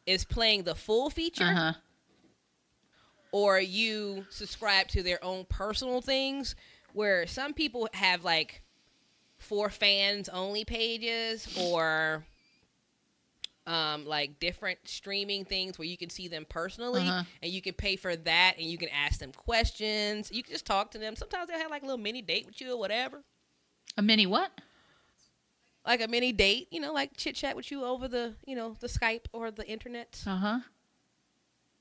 is playing the full feature. Or you subscribe to their own personal things, where some people have like for fans only pages, or like different streaming things where you can see them personally, and you can pay for that, and you can ask them questions. You can just talk to them. Sometimes they'll have like a little mini date with you or whatever. A mini what? Like a mini date, like chit chat with you over the, the Skype or the internet.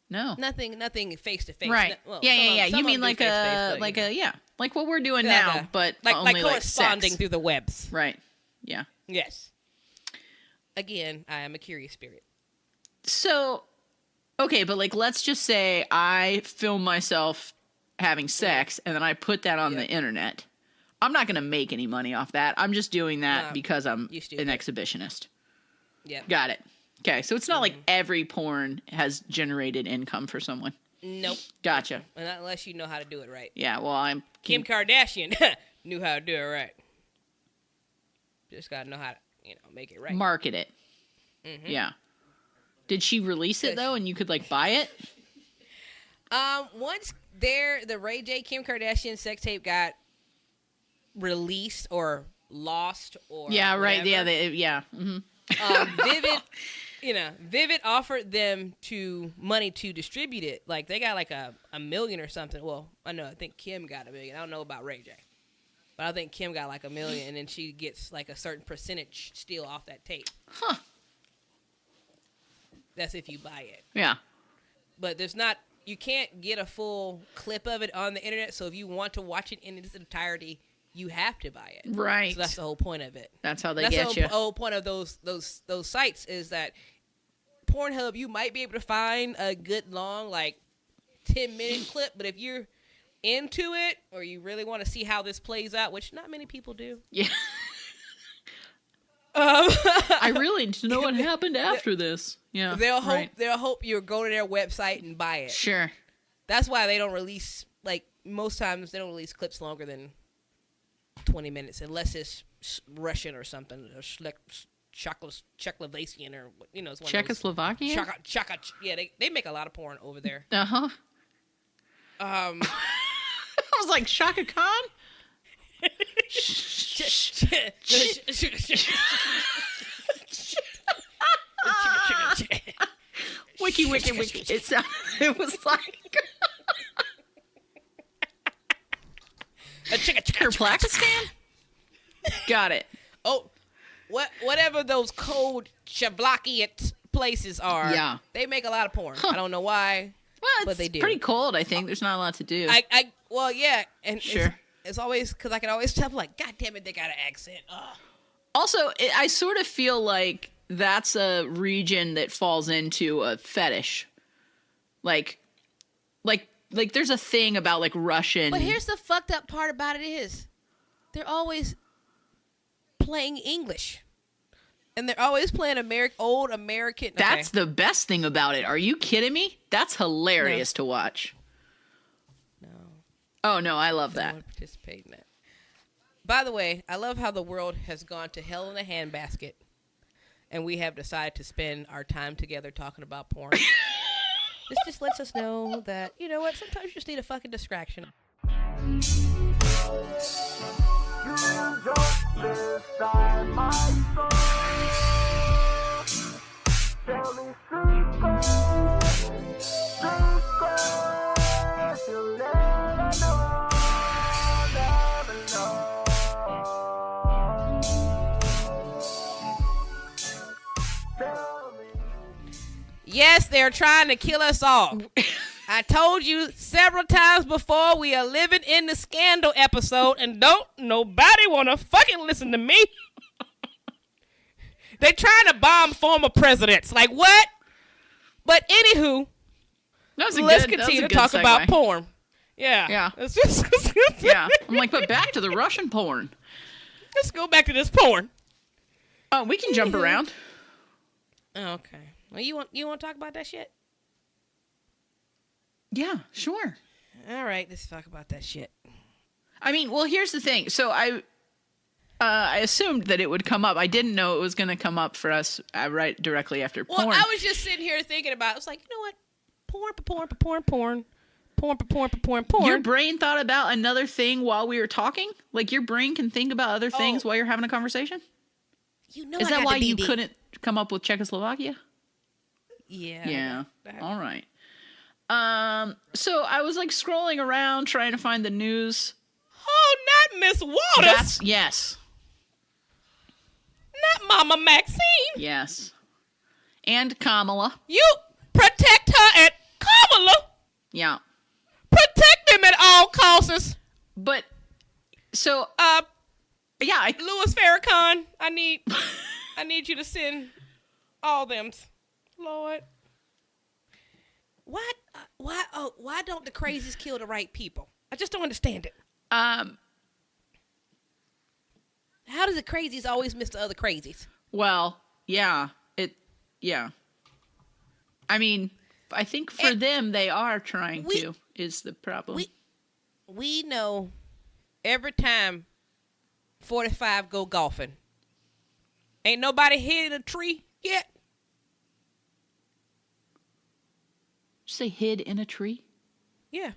No. Nothing face to face. Right. Yeah. You mean like like what we're doing now, but only like corresponding sex. through the webs. Right. Yeah. Yes. Again, I am a curious spirit. So, okay, but like, let's just say I film myself having sex and then I put that on the internet. I'm not going to make any money off that. I'm just doing that because I'm an exhibitionist. Yeah. Got it. Okay, so it's not like every porn has generated income for someone. Nope. Gotcha. And not unless you know how to do it right. Yeah, well, Kim Kardashian knew how to do it right. Just got to know how to, make it right. Market it. Yeah. Did she release it though, and you could like buy it? Once the Ray J Kim Kardashian sex tape got released or lost or yeah, right, whatever, yeah. Mm-hmm. Vivid offered them money to distribute it. Like they got like a million or something. Well, I think Kim got $1 million. I don't know about Ray J, but I think Kim got like $1 million, and then she gets like a certain percentage still off that tape. Huh. That's if you buy it. Yeah. But you can't get a full clip of it on the internet. So if you want to watch it in its entirety, you have to buy it. Right. So that's the whole point of it. That's how they get you. The whole point of those sites is that Pornhub, you might be able to find a good long, like 10-minute clip, but if you're into it or you really want to see how this plays out, which not many people do. Yeah. I really need to know what happened after this. Yeah. They'll hope you'll go to their website and buy it. Sure. That's why they don't release, like most times they don't release clips longer than 20 minutes unless it's Russian or something, or Czechoslovakian or it's one Czechoslovakian? Yeah, they make a lot of porn over there. Uh-huh. I was like, Shaka Khan? Wiki. It was like Pakistan? Got it. Oh, whatever those cold Shavlakian places are. Yeah. They make a lot of porn. Huh. I don't know why. Well, but they do. Pretty cold, I think. There's not a lot to do. Well, yeah, and sure. It's always because I can always tell, like, God damn it, they got an accent. Ugh. Also, I sort of feel like that's a region that falls into a fetish. Like there's a thing about like Russian. But here's the fucked up part about it is, they're always playing English. And they're always playing old American. Okay. That's the best thing about it. Are you kidding me? That's hilarious to watch. No. Oh, no, I love that. I want to participate in that. By the way, I love how the world has gone to hell in a handbasket, and we have decided to spend our time together talking about porn. This just lets us know that, you know what, sometimes you just need a fucking distraction. Yes, they're trying to kill us all. I told you several times before, we are living in the scandal episode, and don't nobody want to fucking listen to me. They trying to bomb former presidents. Like, what? But anywho, let's continue to talk about porn. Yeah. Yeah. Yeah. Yeah. I'm like, but back to the Russian porn. Let's go back to this porn. Oh, we can jump around. Okay. Well, you want to talk about that shit? Yeah, sure. All right, let's talk about that shit. I mean, well, here's the thing. So I assumed that it would come up. I didn't know it was going to come up for us right directly after porn. Well, I was just sitting here thinking about it. I was like, you know what? Porn. Your brain thought about another thing while we were talking? Like your brain can think about other things while you're having a conversation? You know, is that why you couldn't come up with Czechoslovakia? Yeah. Yeah. All right. So I was like scrolling around trying to find the news. Oh, not Miss Waters. Yes. Not Mama Maxine. Yes. And Kamala. You protect her at Kamala. Yeah. Protect them at all costs. But so yeah, Louis Farrakhan, I need you to send all them. Lord. Why don't the crazies kill the right people? I just don't understand it. How does the crazies always miss the other crazies? Well, yeah. I mean, I think for them they are trying to is the problem. We know every time 45 go golfing. Ain't nobody hit a tree yet. say hid in a tree? Yeah.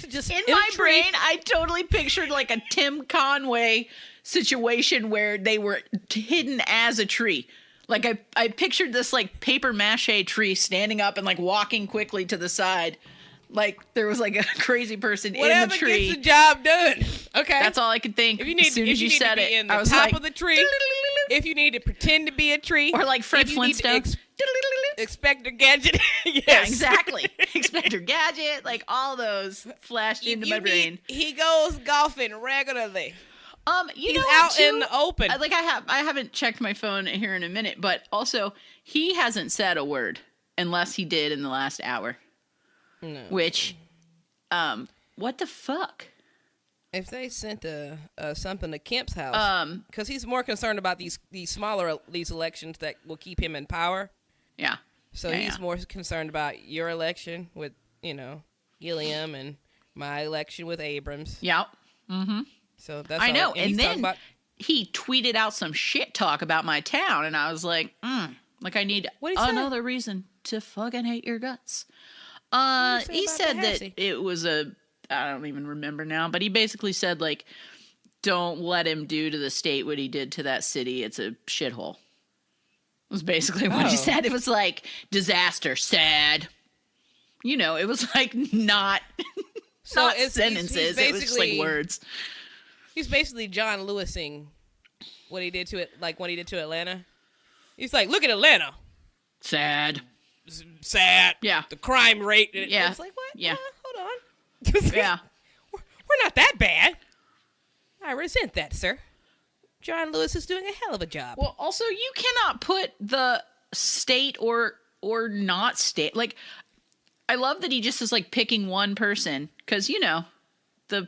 just In a my tree. brain, I totally pictured like a Tim Conway situation where they were hidden as a tree. Like I pictured this like paper mache tree standing up and like walking quickly to the side. Like there was like a crazy person Whatever in the tree. gets the job done. Okay. That's all I could think. If you need, as soon if as you you need said to be it, in the I was top like, of the tree, if you need to pretend to be a tree, or like Fred if you need to Flintstone. Expect a gadget. Yes. Yeah, exactly. Inspector Gadget, like all those flashed into my brain. He goes golfing regularly. You He's know what, out too? in the open. I haven't checked my phone here in a minute, but also he hasn't said a word unless he did in the last hour. No. Which, what the fuck? If they sent something to Kemp's house, because he's more concerned about these smaller elections that will keep him in power. Yeah. So Yeah, he's yeah. more concerned about your election with Gilliam and my election with Abrams. Yeah. Mm-hmm. So that's I all. know. he's And talking then about, he tweeted out some shit talk about my town, and I was like, like I need What'd he say? another reason to fucking hate your guts. What'd he He say said about that Tallahassee? it was I don't even remember now, but he basically said like, don't let him do to the state what he did to that city. It's a shithole. Was basically what he Oh. said. It was like disaster, sad. It was like not not he's sentences. It was just like basically- words. He's basically John Lewising what he did to it, like when he did to Atlanta. He's like, look at Atlanta, Sad. sad. Yeah. The crime rate. Yeah. It's like, what? Yeah. Hold on. Yeah. We're not that bad. I resent that, sir. John Lewis is doing a hell of a job. Well, also you cannot put the state or not state. Like, I love that he just is like picking one person because the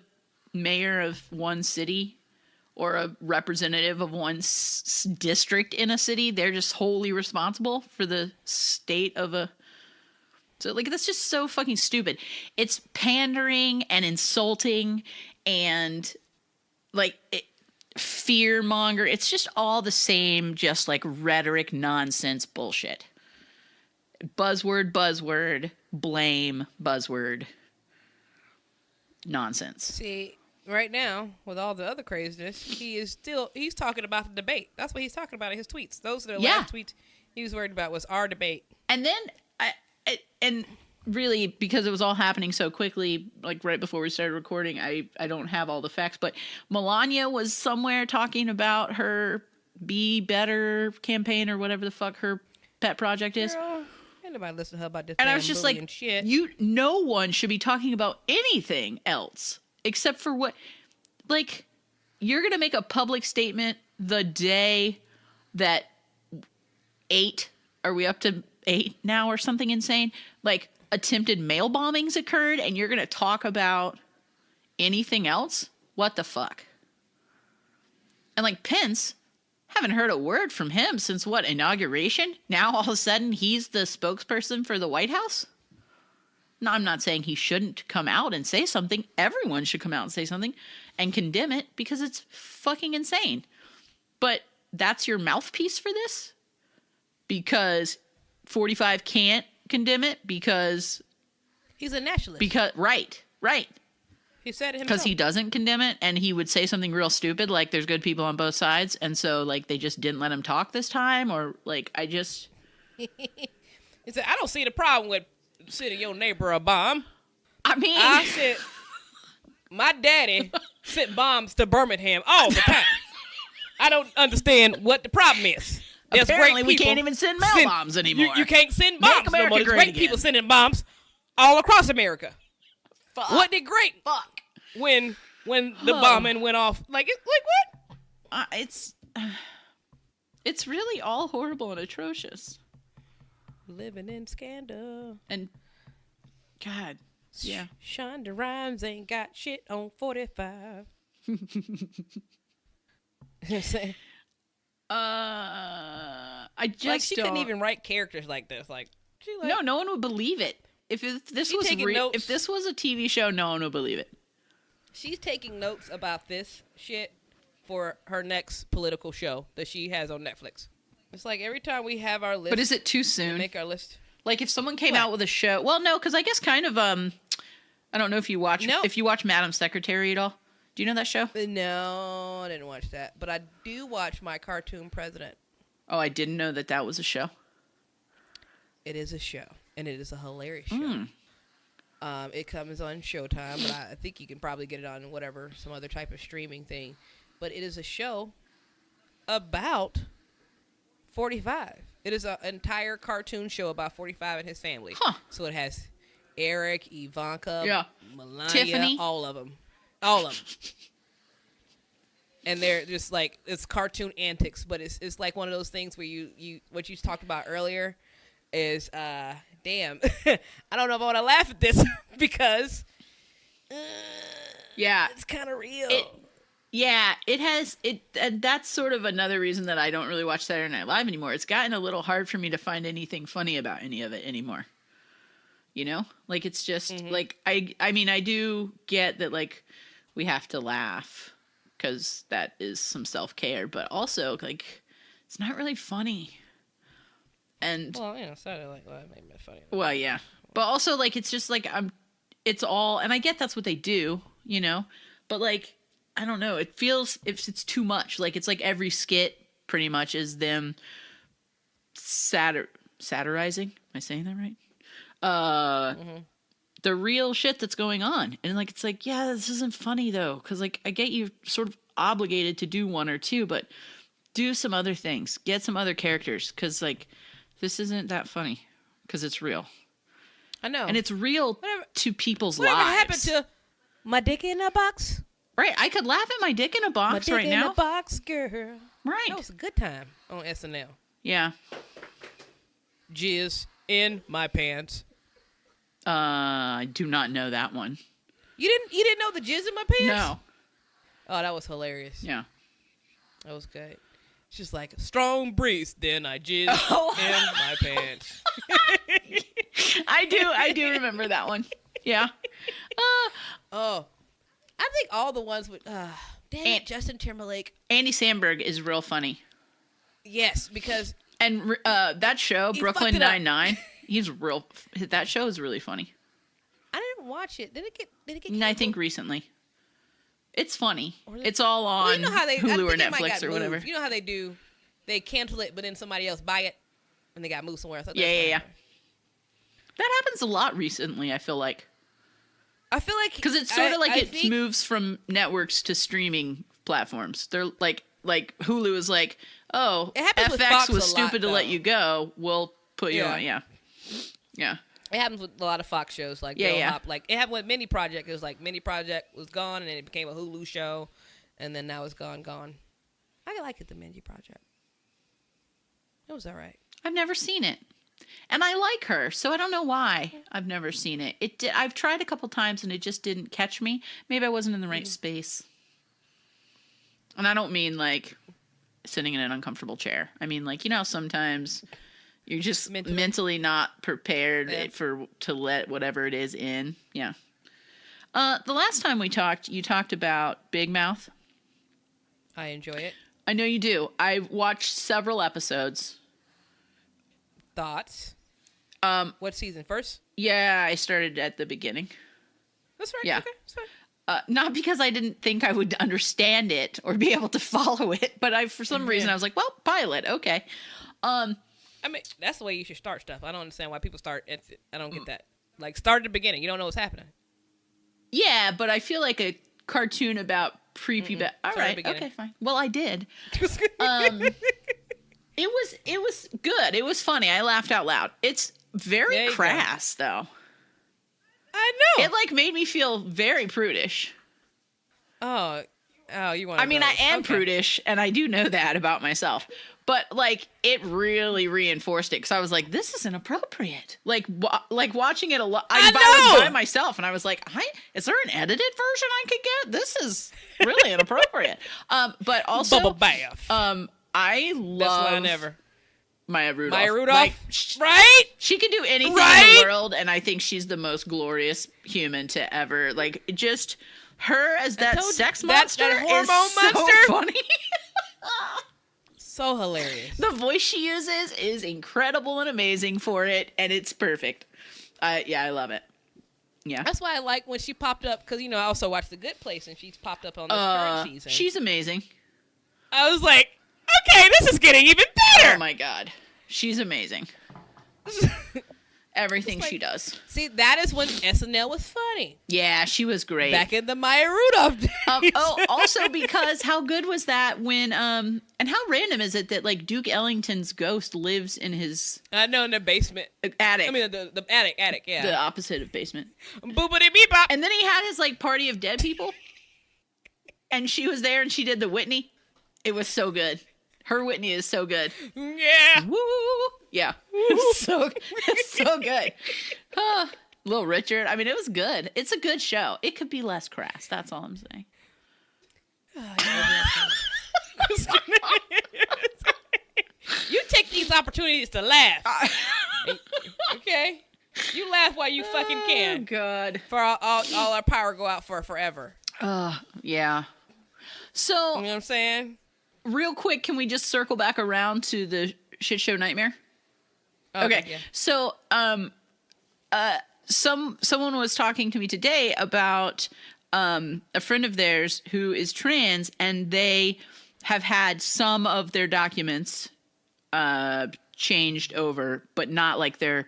mayor of one city or a representative of one district in a city, they're just wholly responsible for the state of a. So like that's just so fucking stupid. It's pandering and insulting and like fear monger. It's just all the same, just like rhetoric nonsense bullshit. Buzzword, blame, buzzword, nonsense. See, right now, with all the other craziness, he's talking about the debate. That's what he's talking about in his tweets. Those are the last tweets he was worried about was our debate. And then, and really, because it was all happening so quickly, like right before we started recording, I don't have all the facts, but Melania was somewhere talking about her Be Better campaign or whatever the fuck her pet project is. Girl, ain't nobody listen to her about this. And I damn was just bullying like, shit. no one should be talking about anything else except for what, like, you're going to make a public statement the day that 8, are we up to 8 now or something insane? Like, attempted mail bombings occurred and you're going to talk about anything else? What the fuck? And like Pence, haven't heard a word from him since what, inauguration? Now all of a sudden he's the spokesperson for the White House? No, I'm not saying he shouldn't come out and say something. Everyone should come out and say something and condemn it because it's fucking insane. But that's your mouthpiece for this? Because 45 can't condemn it because he's a nationalist. right. He said it himself. Because he doesn't condemn it, and he would say something real stupid, like there's good people on both sides, and so like they just didn't let him talk this time, or like I just. He said, "I don't see the problem with sending your neighbor a bomb." I mean, I said, my daddy sent bombs to Birmingham all the time. I don't understand what the problem is. There's apparently great we people can't even send mail bombs anymore. You can't send bombs no America more. There's great great again. people sending bombs all across America. Fuck. What did great? Fuck. When the bombing went off, like what? It's really all horrible and atrocious. Living in scandal. And God, yeah. Shonda Rhimes ain't got shit on 45. I just like she couldn't don't- even write characters like this. Like she like no one would believe it. If this She was taking notes. if this was a TV show, no one would believe it. she's taking notes about this shit for her next political show that she has on Netflix. It's like every time we have our list, But is it too we soon? make our list. Like if someone came out with a show. Well, no, because I guess kind of I don't know if you watch Madam Secretary at all. Do you know that show? No, I didn't watch that, but I do watch My Cartoon President. Oh, I didn't know that was a show. It is a show, and it is a hilarious show. It comes on Showtime, but I think you can probably get it on some other type of streaming thing. But it is a show about 45. It is an entire cartoon show about 45 and his family. Huh. So it has Eric, Ivanka, Melania, Tiffany, all of them. And they're just like, it's cartoon antics, but it's like one of those things where you what you talked about earlier is damn, I don't know if I want to laugh at this because it's kind of real. It has it. That's sort of another reason that I don't really watch Saturday Night Live anymore. It's gotten a little hard for me to find anything funny about any of it anymore. You know, like it's just like I mean, I do get that like we have to laugh because that is some self-care, but also like it's not really funny. And Saturday Night Live made it funny. Well, yeah, but also like it's just like it's all, and I get that's what they do, you know, but like I don't know, it feels if it's too much. Like it's like every skit pretty much is them satirizing. Am I saying that right? The real shit that's going on, and like it's like, yeah, this isn't funny though, because like I get you sort of obligated to do one or two, but do some other things, get some other characters, because like this isn't that funny because it's real. I know, and it's real to people's lives. Whatever happened to my dick in a box? Right, I could laugh at my dick in a box right now. My dick in a box, girl. Right, that was a good time on SNL. Yeah. Jizz in my pants. I do not know that one. You didn't know the jizz in my pants? No. Oh, that was hilarious. Yeah. That was good. It's just like a strong breeze, then I jizz in my pants. I do remember that one. Yeah. I think all the ones with Justin Timberlake. Andy Samberg is real funny. Yes, because and that show Brooklyn Nine-Nine. That show is really funny. I didn't watch it. Did it get canceled? I think recently. It's funny. It's all on Hulu or Netflix or whatever. You know how they do? They cancel it, but then somebody else buy it, and they got moved somewhere else. Yeah. That happens a lot recently, I feel like. Because it's sort of like it moves from networks to streaming platforms. They're like Hulu is like, oh, FX was stupid to let you go. We'll put you on. Yeah. It happens with a lot of Fox shows. Like, like it happened with Mini Project. It was like Mini Project was gone, and then it became a Hulu show, and then now it's gone. I like it, the Mini Project. It was all right. I've never seen it, and I like her, so I don't know why I've never seen it. I've tried a couple times, and it just didn't catch me. Maybe I wasn't in the right space. And I don't mean like sitting in an uncomfortable chair. I mean like, you know, sometimes you're just mentally not prepared to let whatever it is in. Yeah. The last time we talked, you talked about Big Mouth. I enjoy it. I know you do. I've watched several episodes. Thoughts? What season? First? Yeah, I started at the beginning. That's right. Yeah. Okay, that's fine. Not because I didn't think I would understand it or be able to follow it, but for some reason I was like, well, pilot, okay. I mean, that's the way you should start stuff. I don't understand why people start I don't get that. Like, start at the beginning. You don't know what's happening. Yeah, but I feel like a cartoon about prepubescent. All right, okay, fine. Well, I did. It was good. It was funny. I laughed out loud. It's very crass, though. I know. It like made me feel very prudish. Oh, you want? I mean, I am prudish, and I do know that about myself. But like, it really reinforced it because I was like, "This is inappropriate." Like watching it a lot. I was by myself, and I was like, "Is there an edited version I could get? This is really inappropriate." But also, Bubble bath. I love best line ever. Maya Rudolph. Like, right? She can do anything in the world, and I think she's the most glorious human to ever. Like, just her as that sex monster is so funny. So hilarious. The voice she uses is incredible and amazing for it, and it's perfect. Yeah, I love it. Yeah. That's why I like when she popped up, because, I also watched The Good Place, and she's popped up on this current season. She's amazing. I was like, okay, this is getting even better. Oh, my God. She's amazing. Everything she does. See, that is when SNL was funny. Yeah, she was great. Back in the Maya Rudolph days. Also because how good was that when, and how random is it that, like, Duke Ellington's ghost lives in his... I know, in the basement. Attic. I mean, the attic, yeah. The opposite of basement. Boopity beep bop. And then he had his, like, party of dead people. And she was there and she did the Whitney. It was so good. Her Whitney is so good. Yeah. Woo! Yeah. So good. Little Richard. I mean, it was good. It's a good show. It could be less crass. That's all I'm saying. You take these opportunities to laugh. Okay? You laugh while you fucking can. Oh, God. For all our power go out for forever. Yeah. So, you know what I'm saying? Real quick, can we just circle back around to the shit show nightmare? Okay. Yeah. So, someone was talking to me today about a friend of theirs who is trans, and they have had some of their documents changed over, but not like I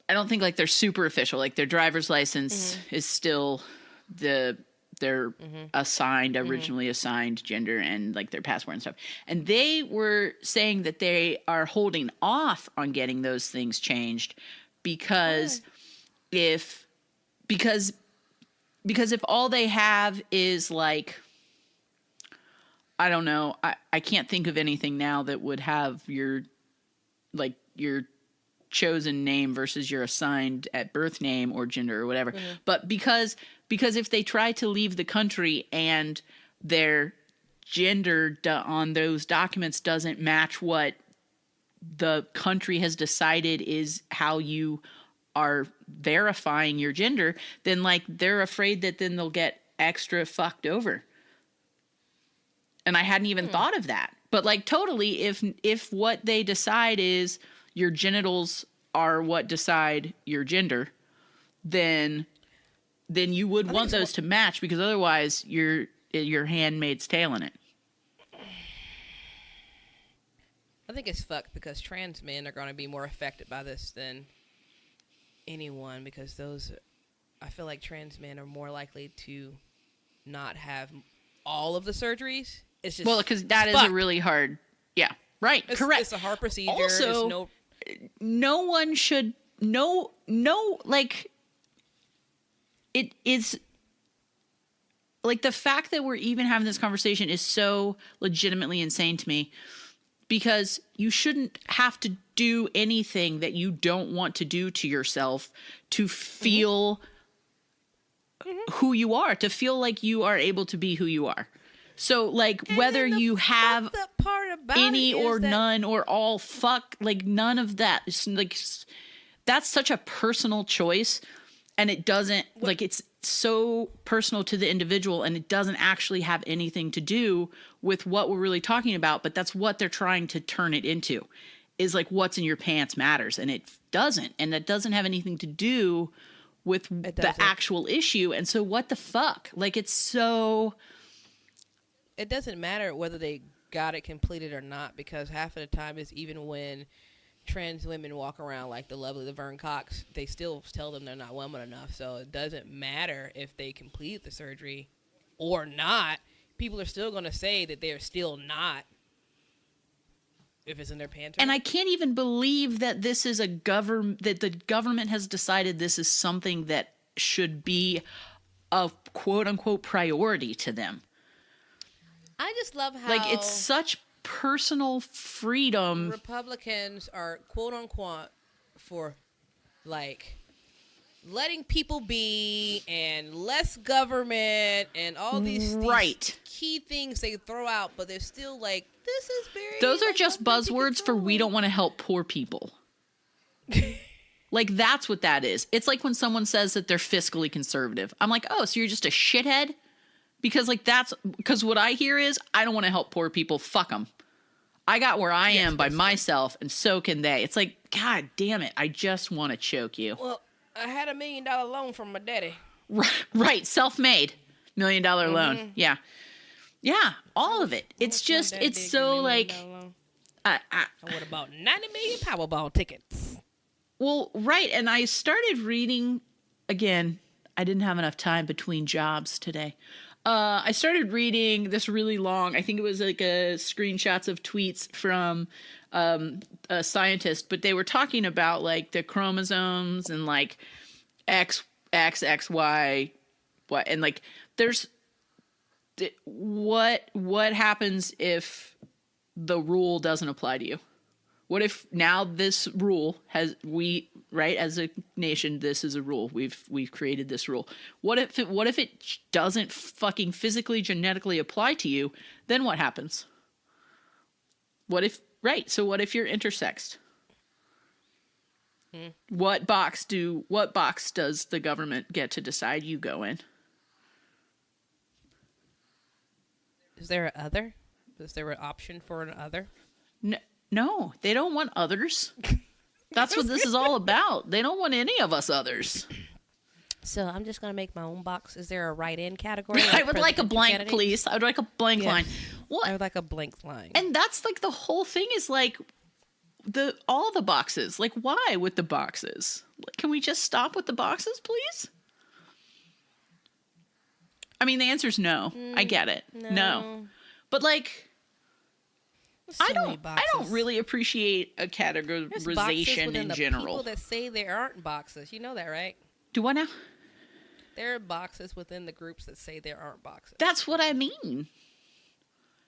don't think like they're super official. Like their driver's license is still their originally assigned gender, and like their passport and stuff. And they were saying that they are holding off on getting those things changed because if all they have is like, I don't know, I can't think of anything now that would have your chosen name versus your assigned at birth name or gender or whatever. But because if they try to leave the country and their gender on those documents doesn't match what the country has decided is how you are verifying your gender, then like they're afraid that then they'll get extra fucked over. And I hadn't even thought of that. But like totally, if what they decide is your genitals are what decide your gender, then you would want those to match, because otherwise your handmaid's tale in it. I think it's fucked because trans men are going to be more affected by this than anyone, because I feel like trans men are more likely to not have all of the surgeries. It's just because that is a really hard, correct. It's a hard procedure. Also, no one should like it is like the fact that we're even having this conversation is so legitimately insane to me, because you shouldn't have to do anything that you don't want to do to yourself to feel who you are, to feel like you are able to be who you are. So, like, and whether you have any or none or all, like, none of that. It's like, that's such a personal choice, and it doesn't, like, it's so personal to the individual, and it doesn't actually have anything to do with what we're really talking about, but that's what they're trying to turn it into, is, like, what's in your pants matters, and it doesn't, and that doesn't have anything to do with the actual issue, and so what the fuck? Like, it's so... It doesn't matter whether they got it completed or not, because half of the time is even when trans women walk around like the lovely Laverne Cox, they still tell them they're not woman enough. So it doesn't matter if they complete the surgery or not. People are still going to say that they're still not, if it's in their pants. And I can't even believe that this is that the government has decided this is something that should be a quote unquote priority to them. I just love how... Like, it's such personal freedom. Republicans are, quote-unquote, for, like, letting people be and less government and all these key things they throw out, but they're still like, this is very... Those are just buzzwords for we don't want to help poor people. Like, that's what that is. It's like when someone says that they're fiscally conservative. I'm like, oh, so you're just a shithead? Because, like, because what I hear is, I don't want to help poor people. Fuck them. I got where I am by myself, and so can they. It's like, God damn it, I just want to choke you. Well, I had $1 million loan from my daddy. Right, self-made $1 million loan. Yeah. Yeah, all of it. It's just, it's so like... I would have bought 90 million Powerball tickets. Well, right, and I started reading, again, I didn't have enough time between jobs today. I started reading this really long, I think it was like screenshots of tweets from a scientist, but they were talking about like the chromosomes and like X, Y, what, and like there's what happens if the rule doesn't apply to you? What if now this rule as a nation, this is a rule. We've created this rule. What if it doesn't fucking physically, genetically apply to you? Then what happens? What if you're intersexed? What box does the government get to decide you go in? Is there an other? Is there an option for an other? No, they don't want others. That's what this is all about. They don't want any of us others. So I'm just going to make my own box. Is there a write-in category? I would like a blank, please. I would like a blank line. What? I would like a blank line. And that's like the whole thing is like all the boxes. Like, why with the boxes? Can we just stop with the boxes, please? I mean, the answer is no. I get it. No. But like... I don't really appreciate a categorization in general. People that say there aren't boxes. You know that, right? Do what now? There are boxes within the groups that say there aren't boxes. That's what I mean.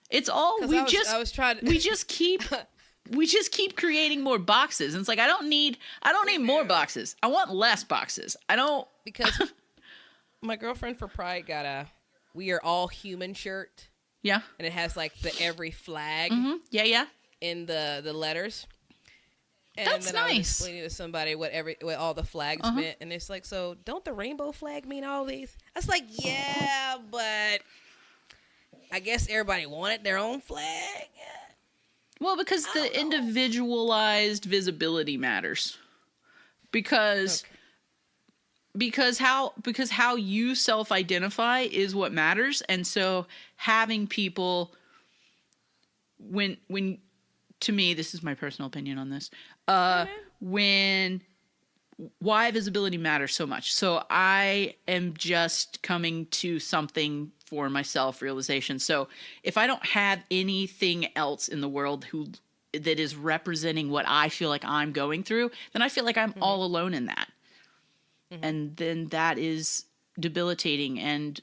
It's all we just keep creating more boxes. And it's like I don't need more boxes. I want less boxes. I don't because my girlfriend for Pride got a "We Are All Human" shirt. Yeah. And it has like the every flag. Mm-hmm. Yeah. In the letters. And that's then nice. I was explaining to somebody what all the flags meant. And it's like, so don't the rainbow flag mean all these? I was like, yeah, but I guess everybody wanted their own flag. Well, because the individualized visibility matters. Because how you self-identify is what matters. And so having people when to me, this is my personal opinion on this, why visibility matters so much. So I am just coming to something for myself realization. So if I don't have anything else in the world that is representing what I feel like I'm going through, then I feel like I'm all alone in that. And then that is debilitating and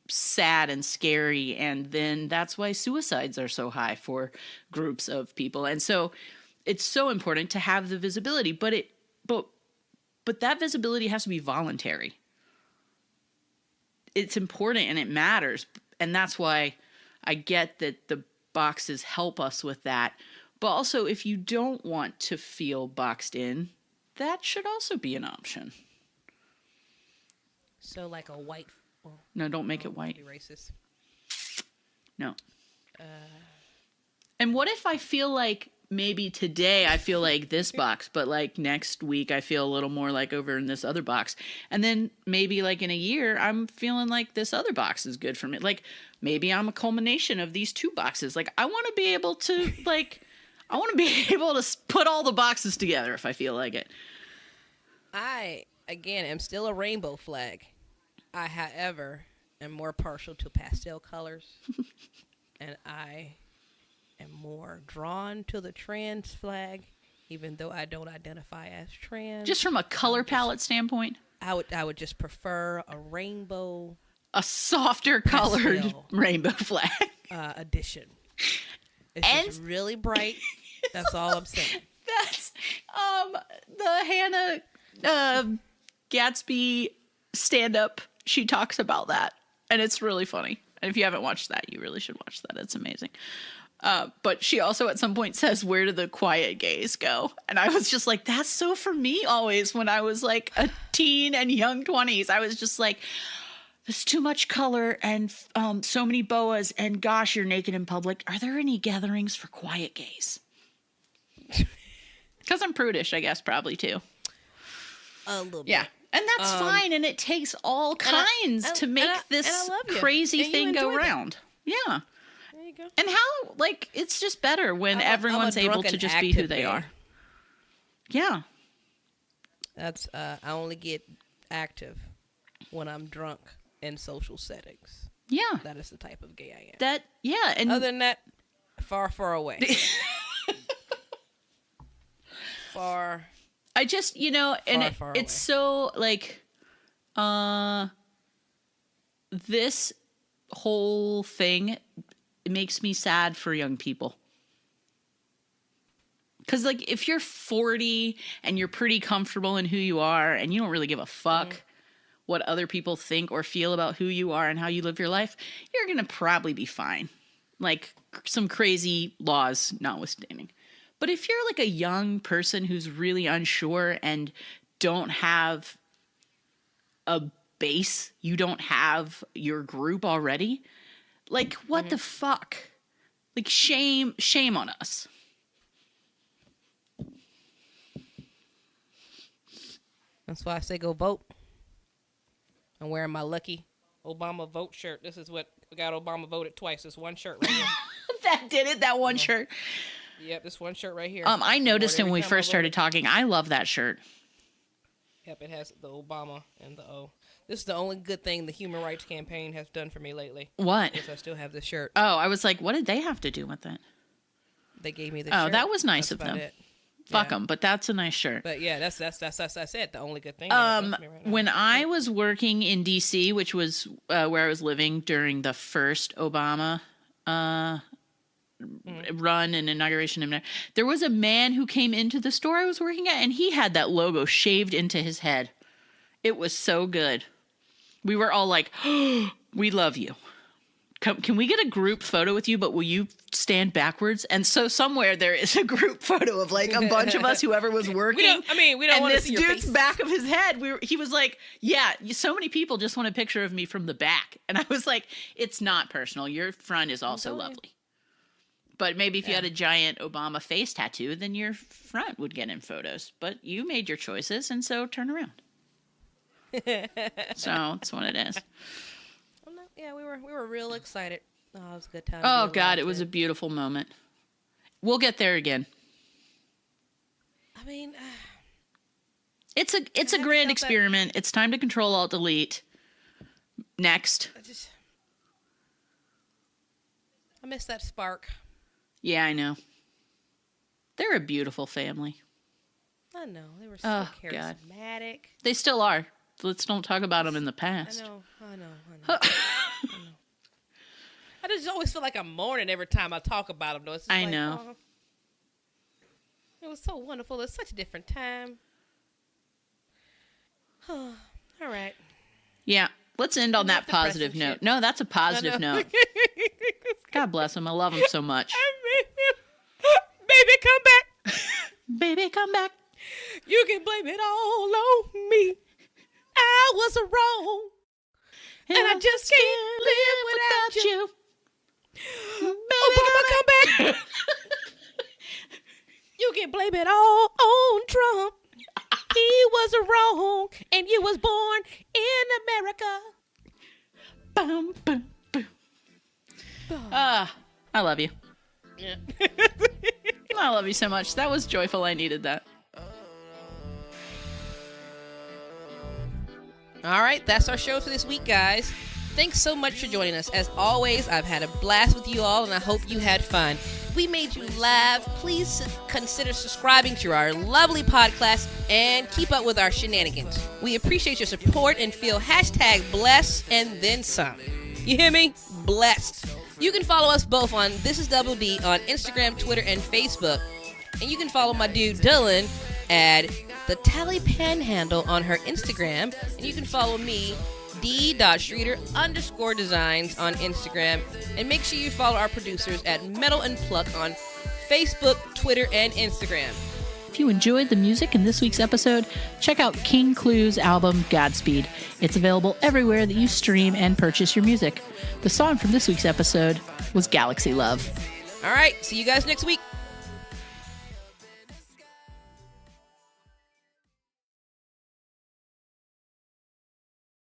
sad and scary. And then that's why suicides are so high for groups of people. And so it's so important to have the visibility, but that visibility has to be voluntary. It's important and it matters. And that's why I get that the boxes help us with that. But also, if you don't want to feel boxed in, that should also be an option. So like a white... No, don't make it white. Be racist. No. And what if I feel like maybe today I feel like this box, but like next week I feel a little more like over in this other box. And then maybe like in a year I'm feeling like this other box is good for me. Like maybe I'm a culmination of these two boxes. Like I want to be able to put all the boxes together if I feel like it. I, again, am still a rainbow flag. I, however, am more partial to pastel colors. And I am more drawn to the trans flag, even though I don't identify as trans. Just from a color palette standpoint? I would just prefer a rainbow. A softer colored rainbow flag. Edition. It's just really bright. That's all I'm saying. That's the Hannah Gadsby stand-up. She talks about that, and it's really funny. And if you haven't watched that, you really should watch that. It's amazing. But she also at some point says, "Where do the quiet gays go?" And I was just like, that's so for me always when I was like a teen and young 20s. I was just like, there's too much color and so many boas, and gosh, you're naked in public. Are there any gatherings for quiet gays? Because I'm prudish, I guess, probably too. A little bit. Yeah. And that's fine, and it takes all kinds to make this crazy thing go round. Yeah. There you go. And how, like, it's just better when everyone's able to just be who they are. Yeah. That's, I only get active when I'm drunk in social settings. Yeah. That is the type of gay I am. And other than that, far, far away. Far. I just, far it's so, like, this whole thing, it makes me sad for young people. Because, like, if you're 40 and you're pretty comfortable in who you are and you don't really give a fuck what other people think or feel about who you are and how you live your life, you're going to probably be fine. Like, some crazy laws notwithstanding. But if you're like a young person who's really unsure and don't have a base, you don't have your group already, like, what the fuck? Like, shame on us. That's why I say go vote. I'm wearing my lucky Obama vote shirt. This is what got Obama voted twice. This one shirt right here. That did it, that one shirt. Yep, this one shirt right here. I noticed it when we first started talking. I love that shirt. Yep, it has the Obama and the O. This is the only good thing the Human Rights Campaign has done for me lately. What? Because I still have this shirt. Oh, I was like, what did they have to do with it? They gave me this shirt. shirt. Oh, that was nice of them. It. Fuck them, but that's a nice shirt. But yeah, that's it. The only good thing. When I was working in D.C., which was where I was living during the first Obama run and inauguration, there was a man who came into the store I was working at, and he had that logo shaved into his head. It was so good. We were all like, oh, we love you. Can we get a group photo with you, but will you stand backwards? And so somewhere there is a group photo of like a bunch of us, whoever was working. We don't want to see your face. And this dude's back of his head, he was like, yeah, so many people just want a picture of me from the back. And I was like, it's not personal. Your front is also lovely. But maybe if you had a giant Obama face tattoo, then your front would get in photos. But you made your choices, and so turn around. So that's what it is. Yeah, we were real excited. Oh, it was a good time. Oh God, it was a beautiful moment. We'll get there again. I mean, it's a grand experiment. It's time to Control Alt Delete. Next. I miss that spark. Yeah, I know. They're a beautiful family. I know. They were so charismatic. God. They still are. Let's don't talk about them in the past. I know. I just always feel like I'm mourning every time I talk about them, though. It's just I know. Oh, it was so wonderful. It's such a different time. All right. Yeah. Let's end on that positive note. Shit. No, that's a positive note. God bless him. I love him so much. Baby, come back. Baby, come back. You can blame it all on me. I was wrong. And I just can't live without you. Baby, Obama, come back. You can blame it all on Trump. He was wrong, and you was born in America. Boom, boom, boom. I love you. Yeah. I love you so much. That was joyful. I needed that. All right, that's our show for this week, guys. Thanks so much for joining us. As always, I've had a blast with you all, and I hope you had fun. If we made you laugh, please consider subscribing to our lovely podcast and keep up with our shenanigans. We appreciate your support and feel #blessed and then some. You hear me? Blessed. You can follow us both on This Is Double D on Instagram, Twitter, and Facebook. And you can follow my dude Dylan at the Tally Panhandle on her Instagram. And you can follow me, d.schreeder_designs on Instagram. And make sure you follow our producers at Metal and Pluck on Facebook, Twitter, and Instagram. If you enjoyed the music in this week's episode, check out King Clew's album, Godspeed. It's available everywhere that you stream and purchase your music. The song from this week's episode was Galaxy Love. All right, see you guys next week.